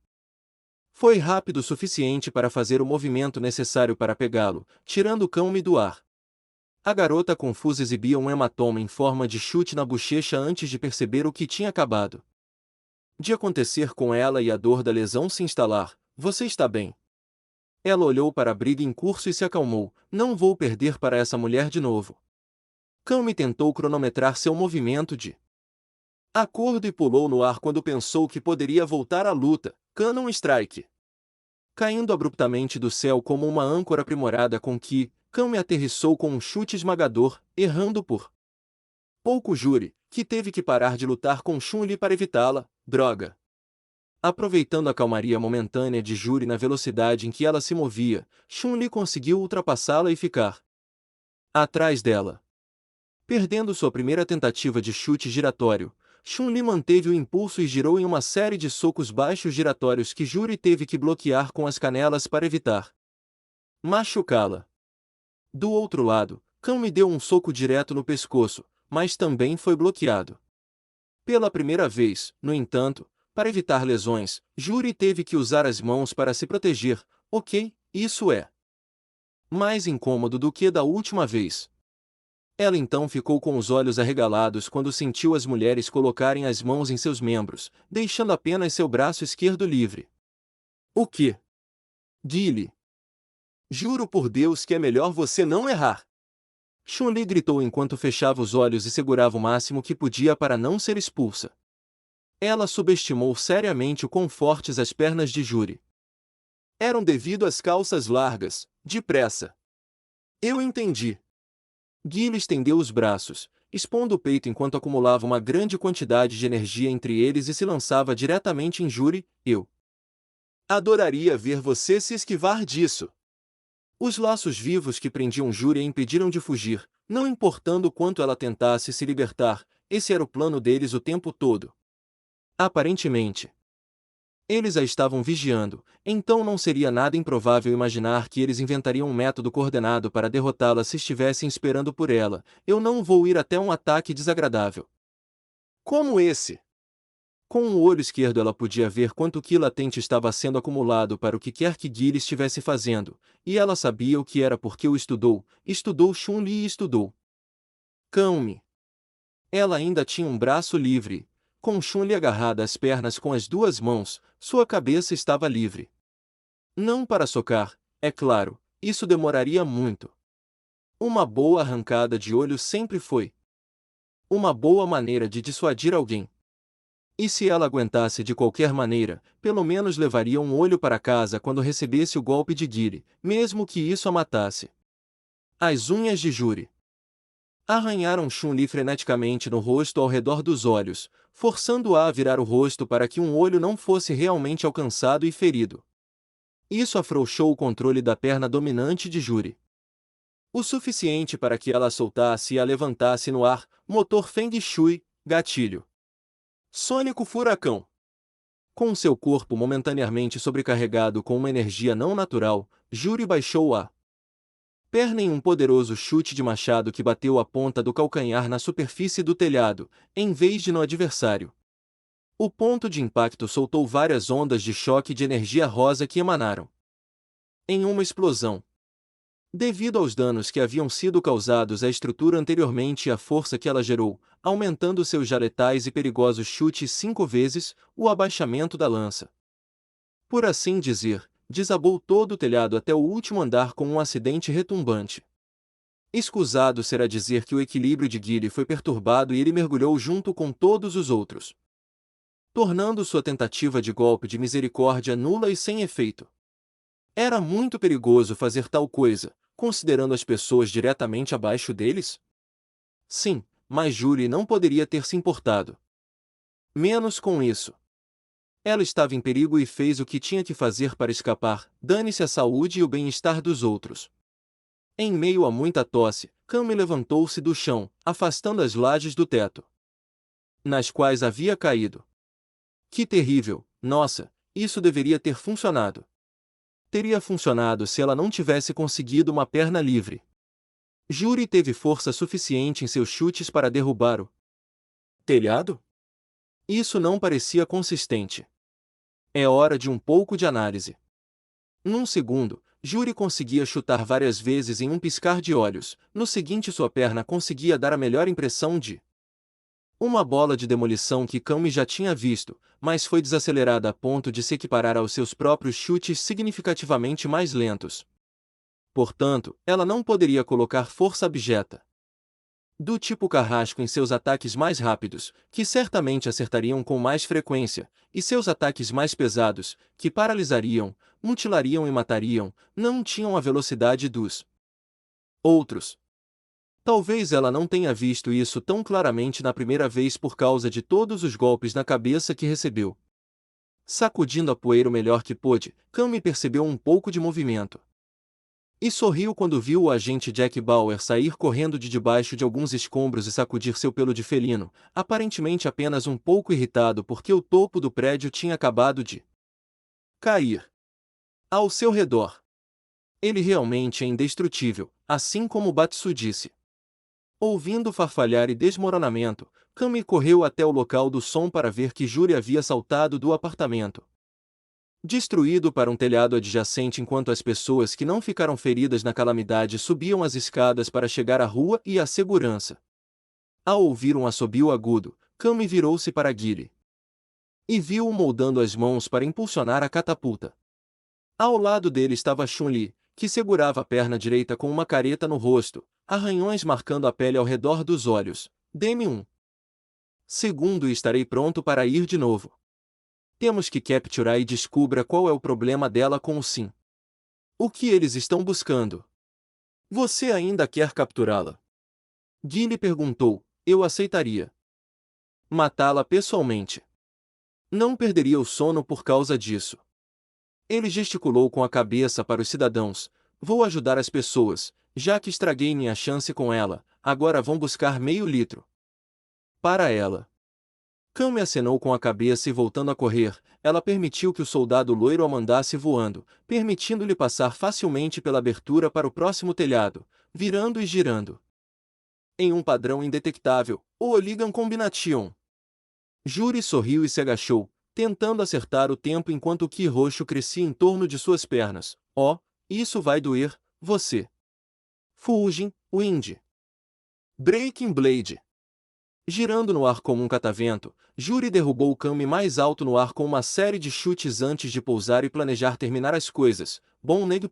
foi rápido o suficiente para fazer o movimento necessário para pegá-lo, tirando o Kami do ar. A garota confusa exibia um hematoma em forma de chute na bochecha antes de perceber o que tinha acabado de acontecer com ela e a dor da lesão se instalar. Você está bem? Ela olhou para a briga em curso e se acalmou. Não vou perder para essa mulher de novo. Kami tentou cronometrar seu movimento de acordo e pulou no ar quando pensou que poderia voltar à luta. Cannon Strike. Caindo abruptamente do céu como uma âncora aprimorada com que, Kami aterrissou com um chute esmagador, errando por pouco Juri, que teve que parar de lutar com Chun-Li para evitá-la. Droga. Aproveitando a calmaria momentânea de Juri na velocidade em que ela se movia, Chun-Li conseguiu ultrapassá-la e ficar atrás dela. Perdendo sua primeira tentativa de chute giratório, Chun-Li manteve o impulso e girou em uma série de socos baixos giratórios que Juri teve que bloquear com as canelas para evitar machucá-la. Do outro lado, Kami deu um soco direto no pescoço, mas também foi bloqueado. Pela primeira vez, no entanto, para evitar lesões, Juri teve que usar as mãos para se proteger. Ok, isso é mais incômodo do que da última vez. Ela então ficou com os olhos arregalados quando sentiu as mulheres colocarem as mãos em seus membros, deixando apenas seu braço esquerdo livre. O que? Guile. Juro por Deus que é melhor você não errar. Chun-Li gritou enquanto fechava os olhos e segurava o máximo que podia para não ser expulsa. Ela subestimou seriamente o quão fortes as pernas de Juri eram devido às calças largas, depressa. Eu entendi. Guile estendeu os braços, expondo o peito enquanto acumulava uma grande quantidade de energia entre eles e se lançava diretamente em Juri. Eu adoraria ver você se esquivar disso. Os laços vivos que prendiam Juri a impediram de fugir, não importando o quanto ela tentasse se libertar. Esse era o plano deles o tempo todo. Aparentemente, eles a estavam vigiando, então não seria nada improvável imaginar que eles inventariam um método coordenado para derrotá-la se estivessem esperando por ela. Eu não vou ir até um ataque desagradável como esse. Com o olho esquerdo ela podia ver quanto Ki latente estava sendo acumulado para o que quer que Guile estivesse fazendo, e ela sabia o que era porque o estudou Chun-Li e estudou Kami. Ela ainda tinha um braço livre. Com Chun-Li agarrada às pernas com as duas mãos, sua cabeça estava livre. Não para socar, é claro, isso demoraria muito. Uma boa arrancada de olho sempre foi uma boa maneira de dissuadir alguém. E se ela aguentasse de qualquer maneira, pelo menos levaria um olho para casa quando recebesse o golpe de Guile, mesmo que isso a matasse. As unhas de Juri Arranharam Chun-Li freneticamente no rosto ao redor dos olhos, forçando-a a virar o rosto para que um olho não fosse realmente alcançado e ferido. Isso afrouxou o controle da perna dominante de Juri. O suficiente para que ela a soltasse e a levantasse no ar. Motor Feng Shui, gatilho. Sônico Furacão. Com seu corpo momentaneamente sobrecarregado com uma energia não natural, Juri baixou a perna em um poderoso chute de machado que bateu a ponta do calcanhar na superfície do telhado, em vez de no adversário. O ponto de impacto soltou várias ondas de choque de energia rosa que emanaram em uma explosão. Devido aos danos que haviam sido causados à estrutura anteriormente e à força que ela gerou, aumentando seus já letais e perigosos chutes 5 vezes, o abaixamento da lança, por assim dizer, desabou todo o telhado até o último andar com um acidente retumbante. Escusado será dizer que o equilíbrio de Guile foi perturbado e ele mergulhou junto com todos os outros, tornando sua tentativa de golpe de misericórdia nula e sem efeito. Era muito perigoso fazer tal coisa, considerando as pessoas diretamente abaixo deles? Sim, mas Juri não poderia ter se importado menos com isso. Ela estava em perigo e fez o que tinha que fazer para escapar, dane-se a saúde e o bem-estar dos outros. Em meio a muita tosse, Kami levantou-se do chão, afastando as lajes do teto, nas quais havia caído. Que terrível, nossa, isso deveria ter funcionado. Teria funcionado se ela não tivesse conseguido uma perna livre. Juri teve força suficiente em seus chutes para derrubar o telhado? Isso não parecia consistente. É hora de um pouco de análise. Num segundo, Juri conseguia chutar várias vezes em um piscar de olhos. No seguinte, sua perna conseguia dar a melhor impressão de uma bola de demolição que Kami já tinha visto, mas foi desacelerada a ponto de se equiparar aos seus próprios chutes significativamente mais lentos. Portanto, ela não poderia colocar força abjeta do tipo carrasco em seus ataques mais rápidos, que certamente acertariam com mais frequência, e seus ataques mais pesados, que paralisariam, mutilariam e matariam, não tinham a velocidade dos outros. Talvez ela não tenha visto isso tão claramente na primeira vez por causa de todos os golpes na cabeça que recebeu. Sacudindo a poeira o melhor que pôde, Kami percebeu um pouco de movimento. E sorriu quando viu o agente Jack Bauer sair correndo de debaixo de alguns escombros e sacudir seu pelo de felino, aparentemente apenas um pouco irritado porque o topo do prédio tinha acabado de cair ao seu redor. Ele realmente é indestrutível, assim como Batsu disse. Ouvindo farfalhar e desmoronamento, Kami correu até o local do som para ver que Juri havia saltado do apartamento, destruído, para um telhado adjacente, enquanto as pessoas que não ficaram feridas na calamidade subiam as escadas para chegar à rua e à segurança. Ao ouvir um assobio agudo, Kami virou-se para Guile e viu-o moldando as mãos para impulsionar a catapulta. Ao lado dele estava Chun-Li, que segurava a perna direita com uma careta no rosto, arranhões marcando a pele ao redor dos olhos. Dê-me um segundo e estarei pronto para ir de novo. Temos que capturar e descubra qual é o problema dela com o Sim. O que eles estão buscando? Você ainda quer capturá-la? Guile perguntou. Eu aceitaria matá-la pessoalmente. Não perderia o sono por causa disso. Ele gesticulou com a cabeça para os cidadãos. Vou ajudar as pessoas, já que estraguei minha chance com ela, agora vão buscar meio litro para ela. Kami acenou com a cabeça e, voltando a correr, ela permitiu que o soldado loiro a mandasse voando, permitindo-lhe passar facilmente pela abertura para o próximo telhado, virando e girando em um padrão indetectável, o Oligan Combination. Juri sorriu e se agachou, tentando acertar o tempo enquanto o Ki roxo crescia em torno de suas pernas. Oh, isso vai doer, você. Fujin, Wind. Breaking Blade. Girando no ar como um catavento, Juri derrubou o Kami mais alto no ar com uma série de chutes antes de pousar e planejar terminar as coisas. Bom neg.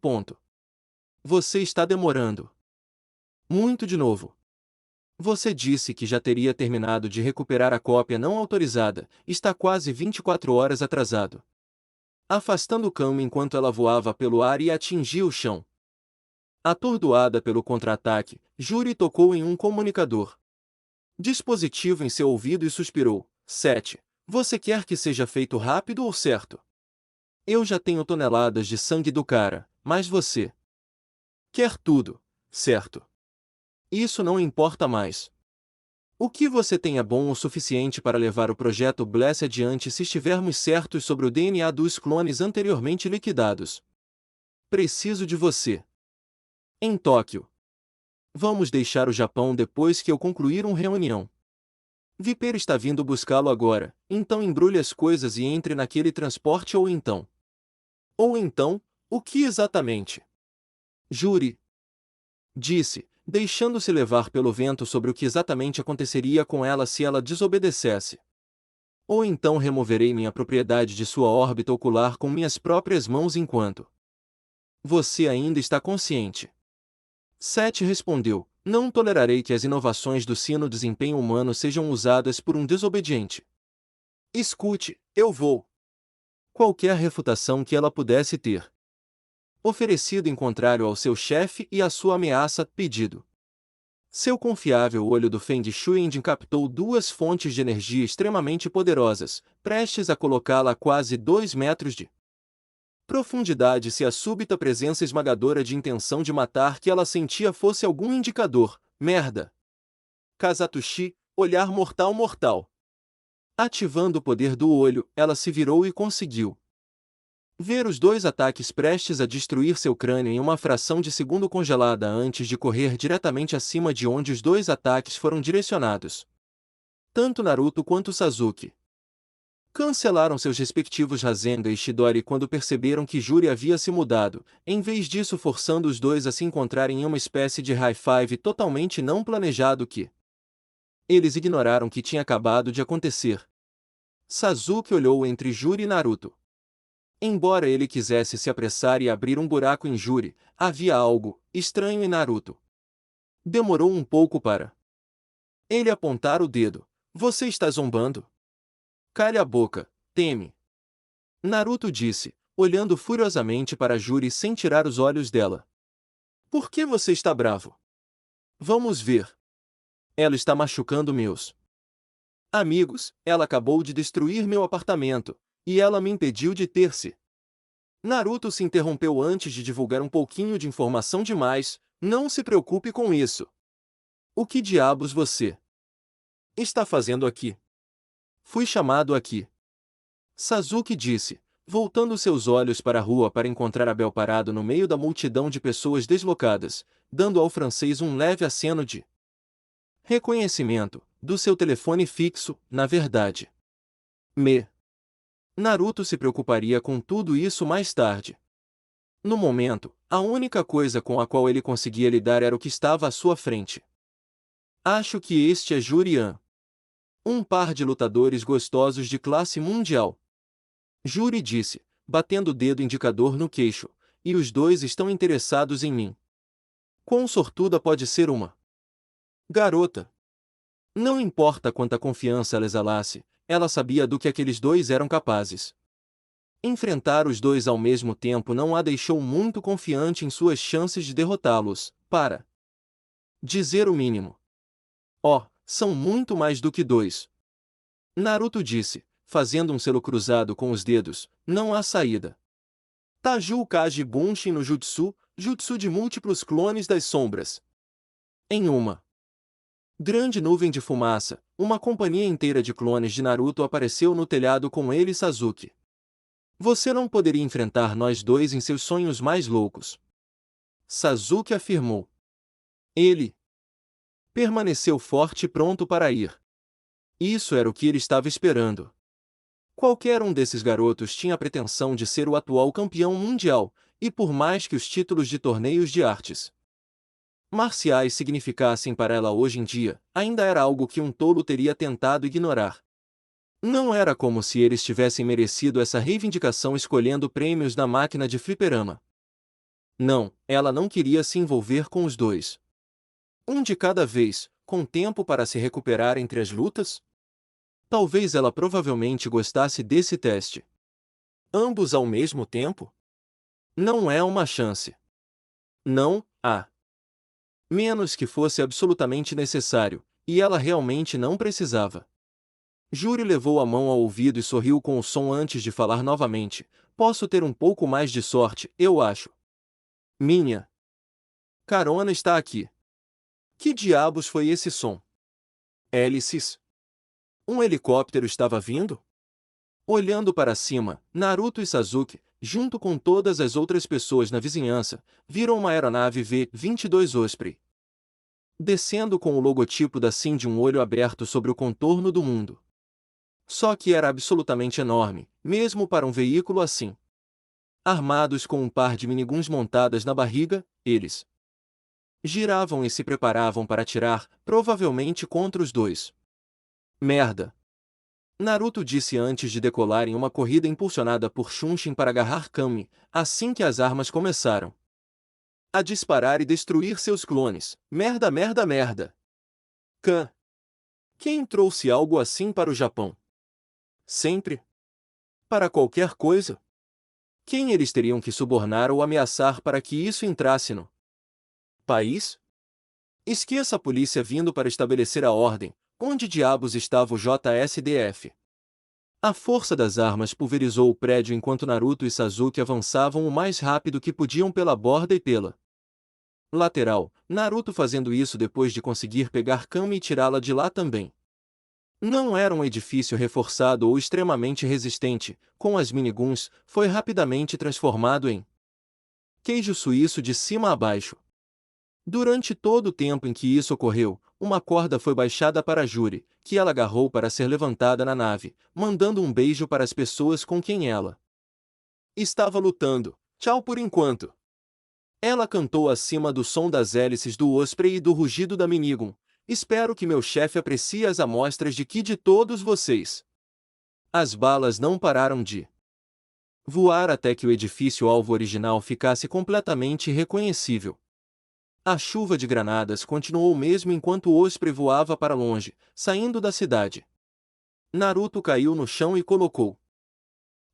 Você está demorando muito de novo. Você disse que já teria terminado de recuperar a cópia não autorizada, está quase 24 horas atrasado. Afastando o Kami enquanto ela voava pelo ar e atingia o chão. Atordoada pelo contra-ataque, Juri tocou em um comunicador. Dispositivo em seu ouvido e suspirou. 7. Você quer que seja feito rápido ou certo? Eu já tenho toneladas de sangue do cara, mas você quer tudo, certo? Isso não importa mais. O que você tem é bom o suficiente para levar o projeto Bless adiante se estivermos certos sobre o DNA dos clones anteriormente liquidados. Preciso de você. Em Tóquio. Vamos deixar o Japão depois que eu concluir uma reunião. Viper está vindo buscá-lo agora, então embrulhe as coisas e entre naquele transporte ou então. Ou então, o que exatamente? Jure. Disse, deixando-se levar pelo vento sobre o que exatamente aconteceria com ela se ela desobedecesse. Ou então removerei minha propriedade de sua órbita ocular com minhas próprias mãos enquanto você ainda está consciente. Sete respondeu, não tolerarei que as inovações do sino desempenho humano sejam usadas por um desobediente. Escute, eu vou. Qualquer refutação que ela pudesse ter oferecido em contrário ao seu chefe e à sua ameaça, pedido. Seu confiável olho do Feng Shui captou duas fontes de energia extremamente poderosas, prestes a colocá-la a quase 2 metros de profundidade se a súbita presença esmagadora de intenção de matar que ela sentia fosse algum indicador. Merda! Kazatushi, olhar mortal mortal. Ativando o poder do olho, ela se virou e conseguiu ver os dois ataques prestes a destruir seu crânio em uma fração de segundo congelada antes de correr diretamente acima de onde os dois ataques foram direcionados. Tanto Naruto quanto Sasuke cancelaram seus respectivos Rasengan e Chidori quando perceberam que Juri havia se mudado, em vez disso forçando os dois a se encontrarem em uma espécie de high five totalmente não planejado que eles ignoraram que tinha acabado de acontecer. Sasuke olhou entre Juri e Naruto. Embora ele quisesse se apressar e abrir um buraco em Juri, havia algo estranho em Naruto. Demorou um pouco para ele apontar o dedo. Você está zombando? Cale a boca, teme. Naruto disse, olhando furiosamente para Juri sem tirar os olhos dela. Por que você está bravo? Vamos ver. Ela está machucando meus amigos, ela acabou de destruir meu apartamento, e ela me impediu de ter-se. Naruto se interrompeu antes de divulgar um pouquinho de informação demais, não se preocupe com isso. O que diabos você está fazendo aqui? Fui chamado aqui. Sasuke disse, voltando seus olhos para a rua para encontrar Abel parado no meio da multidão de pessoas deslocadas, dando ao francês um leve aceno de reconhecimento, do seu telefone fixo, na verdade. Naruto se preocuparia com tudo isso mais tarde. No momento, a única coisa com a qual ele conseguia lidar era o que estava à sua frente. Acho que este é Jurian. Um par de lutadores gostosos de classe mundial. Juri disse, batendo o dedo indicador no queixo, e os dois estão interessados em mim. Quão sortuda pode ser uma garota? Não importa quanta confiança ela exalasse, ela sabia do que aqueles dois eram capazes. Enfrentar os dois ao mesmo tempo não a deixou muito confiante em suas chances de derrotá-los, para dizer o mínimo. Oh, são muito mais do que dois. Naruto disse, fazendo um selo cruzado com os dedos, não há saída. Taju Kaji Bunshin no Jutsu, Jutsu de múltiplos clones das sombras. Em uma grande nuvem de fumaça, uma companhia inteira de clones de Naruto apareceu no telhado com ele e Sasuke. Você não poderia enfrentar nós dois em seus sonhos mais loucos. Sasuke afirmou. Ele permaneceu forte e pronto para ir. Isso era o que ele estava esperando. Qualquer um desses garotos tinha a pretensão de ser o atual campeão mundial, e por mais que os títulos de torneios de artes marciais significassem para ela hoje em dia, ainda era algo que um tolo teria tentado ignorar. Não era como se eles tivessem merecido essa reivindicação escolhendo prêmios na máquina de fliperama. Não, ela não queria se envolver com os dois. Um de cada vez, com tempo para se recuperar entre as lutas? Talvez ela provavelmente gostasse desse teste. Ambos ao mesmo tempo? Não é uma chance. Não, há. Menos que fosse absolutamente necessário, e ela realmente não precisava. Júri levou a mão ao ouvido e sorriu com o som antes de falar novamente. Posso ter um pouco mais de sorte, eu acho. Minha carona está aqui. Que diabos foi esse som? Hélices? Um helicóptero estava vindo? Olhando para cima, Naruto e Sasuke, junto com todas as outras pessoas na vizinhança, viram uma aeronave V-22 Osprey descendo com o logotipo da SIM de um olho aberto sobre o contorno do mundo. Só que era absolutamente enorme, mesmo para um veículo assim. Armados com um par de miniguns montadas na barriga, eles giravam e se preparavam para atirar, provavelmente contra os dois. Merda! Naruto disse antes de decolar em uma corrida impulsionada por Shunshin para agarrar Kami, assim que as armas começaram a disparar e destruir seus clones. Merda, merda, merda! Quem trouxe algo assim para o Japão? Sempre? Para qualquer coisa? Quem eles teriam que subornar ou ameaçar para que isso entrasse no país? Esqueça a polícia vindo para estabelecer a ordem. Onde diabos estava o JSDF? A força das armas pulverizou o prédio enquanto Naruto e Sasuke avançavam o mais rápido que podiam pela borda e pela lateral, Naruto fazendo isso depois de conseguir pegar Kami e tirá-la de lá também. Não era um edifício reforçado ou extremamente resistente, com as miniguns, foi rapidamente transformado em queijo suíço de cima a baixo. Durante todo o tempo em que isso ocorreu, uma corda foi baixada para Juri, que ela agarrou para ser levantada na nave, mandando um beijo para as pessoas com quem ela estava lutando. Tchau por enquanto. Ela cantou acima do som das hélices do Osprey e do rugido da Minigun. Espero que meu chefe aprecie as amostras de que de todos vocês. As balas não pararam de voar até que o edifício-alvo original ficasse completamente irreconhecível. A chuva de granadas continuou mesmo enquanto o Osprey voava para longe, saindo da cidade. Naruto caiu no chão e colocou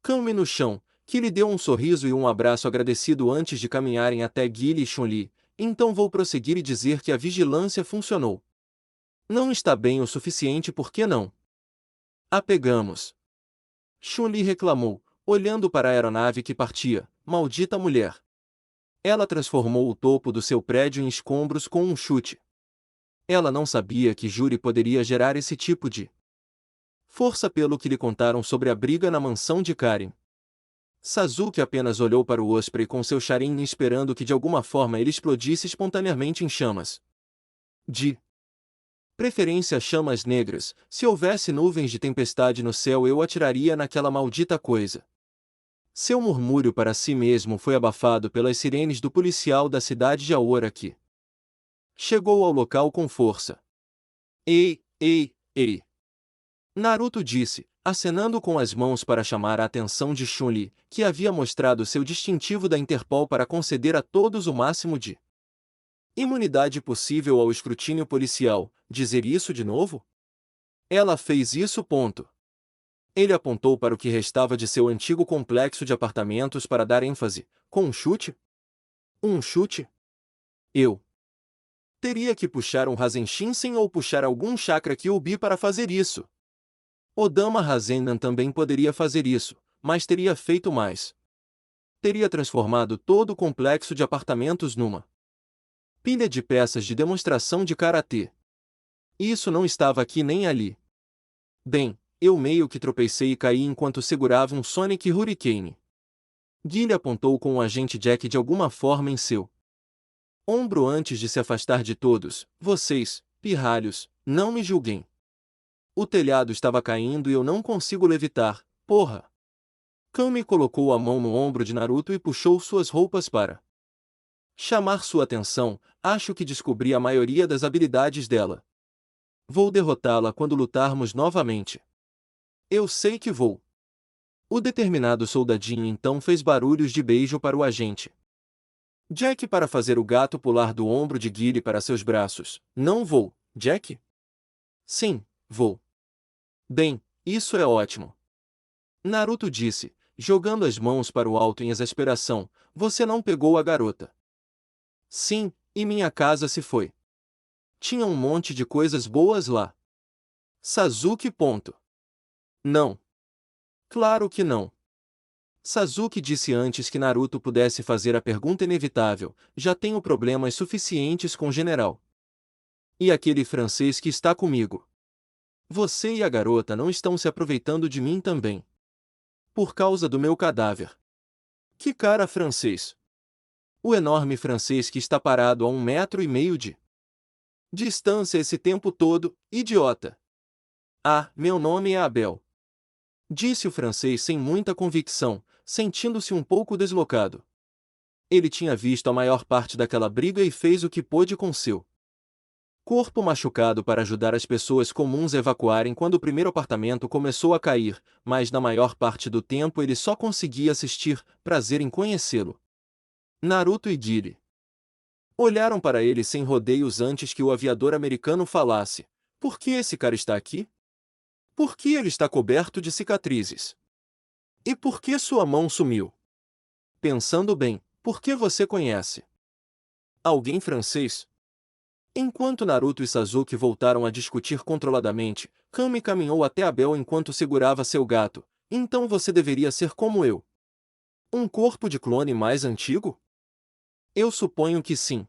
Kami no chão, que lhe deu um sorriso e um abraço agradecido antes de caminharem até Guile e Chun-Li. Então vou prosseguir e dizer que a vigilância funcionou. Não está bem o suficiente, por que não? A pegamos. Chun-Li reclamou, olhando para a aeronave que partia. Maldita mulher. Ela transformou o topo do seu prédio em escombros com um chute. Ela não sabia que Juri poderia gerar esse tipo de força pelo que lhe contaram sobre a briga na mansão de Karen. Sasuke apenas olhou para o Osprey com seu Sharingan esperando que de alguma forma ele explodisse espontaneamente em chamas. De preferência chamas negras, se houvesse nuvens de tempestade no céu eu atiraria naquela maldita coisa. Seu murmúrio para si mesmo foi abafado pelas sirenes do policial da cidade de Aora que chegou ao local com força. Ei, ei, ei! Naruto disse, acenando com as mãos para chamar a atenção de Chun-Li, que havia mostrado seu distintivo da Interpol para conceder a todos o máximo de imunidade possível ao escrutínio policial. Dizer isso de novo? Ela fez isso. Ponto. Ele apontou para o que restava de seu antigo complexo de apartamentos para dar ênfase. Com um chute? Um chute? Eu teria que puxar um Rasen-Shinsen ou puxar algum chakra Kyuubi para fazer isso. Odama Rasengan também poderia fazer isso, mas teria feito mais. Teria transformado todo o complexo de apartamentos numa pilha de peças de demonstração de karatê. Isso não estava aqui nem ali. Bem, eu meio que tropecei e caí enquanto segurava um Sonic Hurricane. Guile apontou com o agente Jack de alguma forma em seu ombro antes de se afastar de todos. Vocês, pirralhos, não me julguem. O telhado estava caindo e eu não consigo levitar, porra. Kami colocou a mão no ombro de Naruto e puxou suas roupas para chamar sua atenção. Acho que descobri a maioria das habilidades dela. Vou derrotá-la quando lutarmos novamente. Eu sei que vou. O determinado soldadinho então fez barulhos de beijo para o agente Jack para fazer o gato pular do ombro de Guile para seus braços. Não vou, Jack? Sim, vou. Bem, isso é ótimo. Naruto disse, jogando as mãos para o alto em exasperação. Você não pegou a garota. Sim, E minha casa se foi. Tinha um monte de coisas boas lá. Sasuke. Não. Claro que não. Sasuke disse antes que Naruto pudesse fazer a pergunta inevitável: já tenho problemas suficientes com o general. E aquele francês que está comigo? Você e a garota não estão se aproveitando de mim também. Por causa do meu cadáver. Que cara francês? O enorme francês que está parado a 1,5 metros de distância esse tempo todo, idiota. Ah, meu nome é Abel. Disse o francês sem muita convicção, sentindo-se um pouco deslocado. Ele tinha visto a maior parte daquela briga e fez o que pôde com seu corpo machucado para ajudar as pessoas comuns a evacuarem quando o primeiro apartamento começou a cair, mas na maior parte do tempo ele só conseguia assistir, prazer em conhecê-lo. Naruto e Guile olharam para ele sem rodeios antes que o aviador americano falasse: por que esse cara está aqui? Por que ele está coberto de cicatrizes? E por que sua mão sumiu? Pensando bem, por que você conhece alguém francês? Enquanto Naruto e Sasuke voltaram a discutir controladamente, Kami caminhou até Abel enquanto segurava seu gato. Então você deveria ser como eu. Um corpo de clone mais antigo? Eu suponho que sim.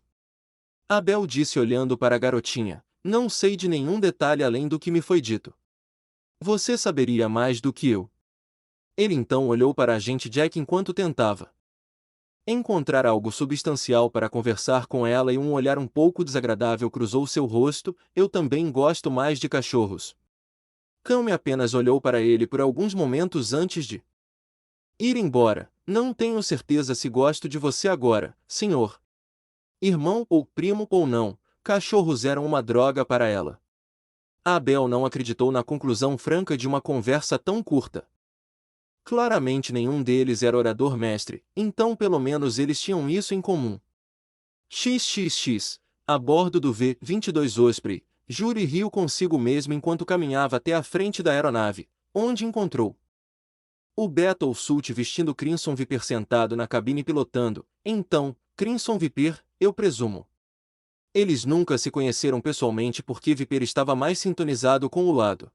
Abel disse olhando para a garotinha. Não sei de nenhum detalhe além do que me foi dito. Você saberia mais do que eu. Ele então olhou para a agente Jack enquanto tentava encontrar algo substancial para conversar com ela e um olhar um pouco desagradável cruzou seu rosto. Eu também gosto mais de cachorros. Kami apenas olhou para ele por alguns momentos antes de ir embora. Não tenho certeza se gosto de você agora, senhor. Irmão ou primo ou não, cachorros eram uma droga para ela. Abel não acreditou na conclusão franca de uma conversa tão curta. Claramente nenhum deles era orador mestre, então pelo menos eles tinham isso em comum. XXX, a bordo do V-22 Osprey, Yuri riu consigo mesmo enquanto caminhava até a frente da aeronave, onde encontrou o Battlesult vestindo Crimson Viper sentado na cabine pilotando. Então, Crimson Viper, eu presumo. Eles nunca se conheceram pessoalmente porque Viper estava mais sintonizado com o lado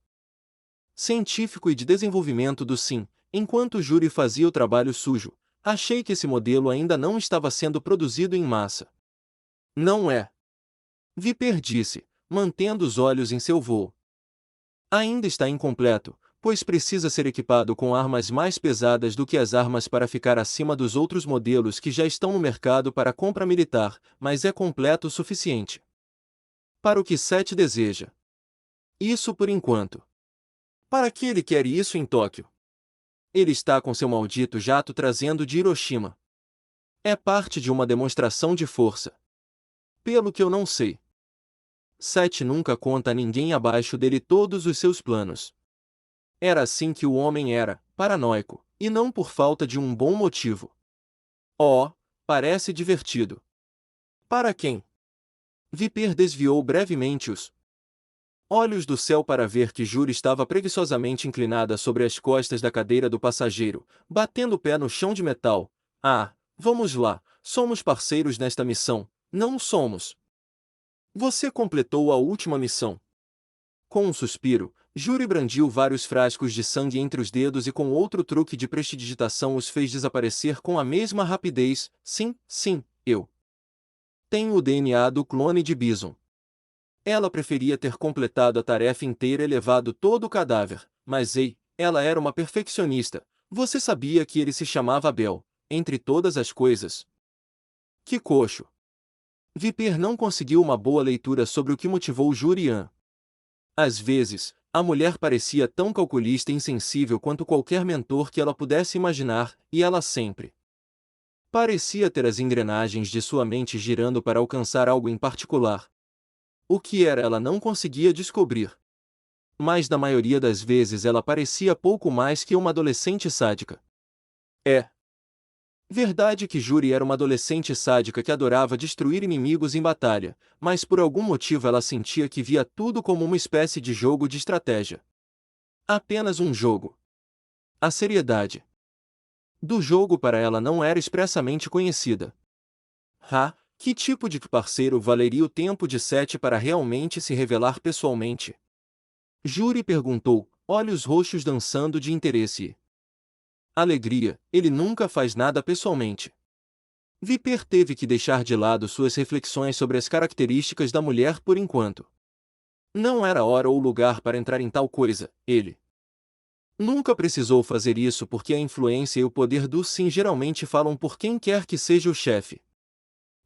científico e de desenvolvimento do Sim, enquanto Yuri fazia o trabalho sujo. Achei que esse modelo ainda não estava sendo produzido em massa. Não é. Viper disse, mantendo os olhos em seu voo. Ainda está incompleto, pois precisa ser equipado com armas mais pesadas do que as armas para ficar acima dos outros modelos que já estão no mercado para compra militar, mas é completo o suficiente para o que Sete deseja. Isso por enquanto. Para que ele quer isso em Tóquio? Ele está com seu maldito jato trazendo de Hiroshima. É parte de uma demonstração de força. Pelo que eu não sei. Sete nunca conta a ninguém abaixo dele todos os seus planos. Era assim que o homem era, paranoico, e não por falta de um bom motivo. Oh, parece divertido. Para quem? Viper desviou brevemente os olhos do céu para ver que Juri estava preguiçosamente inclinada sobre as costas da cadeira do passageiro, batendo o pé no chão de metal. Ah, vamos lá, somos parceiros nesta missão, não somos. Você completou a última missão. Com um suspiro, Juri brandiu vários frascos de sangue entre os dedos e com outro truque de prestidigitação os fez desaparecer com a mesma rapidez. Sim, sim, eu tenho o DNA do clone de Bison. Ela preferia ter completado a tarefa inteira e levado todo o cadáver, mas ei, ela era uma perfeccionista. Você sabia que ele se chamava Abel, entre todas as coisas? Que coxo! Viper não conseguiu uma boa leitura sobre o que motivou Jurian. Às vezes, a mulher parecia tão calculista e insensível quanto qualquer mentor que ela pudesse imaginar, e ela sempre parecia ter as engrenagens de sua mente girando para alcançar algo em particular. O que era ela não conseguia descobrir. Mas na maioria das vezes ela parecia pouco mais que uma adolescente sádica. É verdade que Juri era uma adolescente sádica que adorava destruir inimigos em batalha, mas por algum motivo ela sentia que via tudo como uma espécie de jogo de estratégia. Apenas um jogo. A seriedade do jogo para ela não era expressamente conhecida. Que tipo de parceiro valeria o tempo de Sete para realmente se revelar pessoalmente? Júri perguntou, olhos roxos dançando de interesse. Alegria, ele nunca faz nada pessoalmente. Viper teve que deixar de lado suas reflexões sobre as características da mulher por enquanto. Não era hora ou lugar para entrar em tal coisa, ele nunca precisou fazer isso porque a influência e o poder do sim geralmente falam por quem quer que seja o chefe.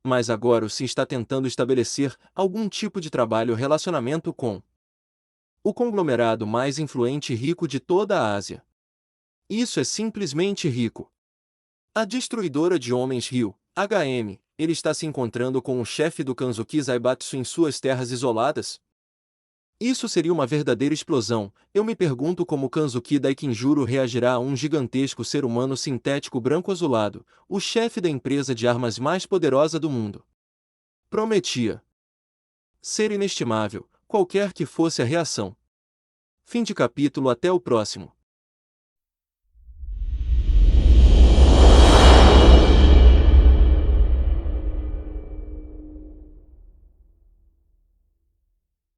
Mas agora o sim está tentando estabelecer algum tipo de trabalho ou relacionamento com o conglomerado mais influente e rico de toda a Ásia. Isso é simplesmente rico. A destruidora de homens Ryu, HM, ele está se encontrando com o chefe do Kanzuki Zaibatsu em suas terras isoladas? Isso seria uma verdadeira explosão. Eu me pergunto como Kanzuki Daikinjuro reagirá a um gigantesco ser humano sintético branco-azulado, o chefe da empresa de armas mais poderosa do mundo. Prometia ser inestimável, qualquer que fosse a reação. Fim de capítulo. Até o próximo.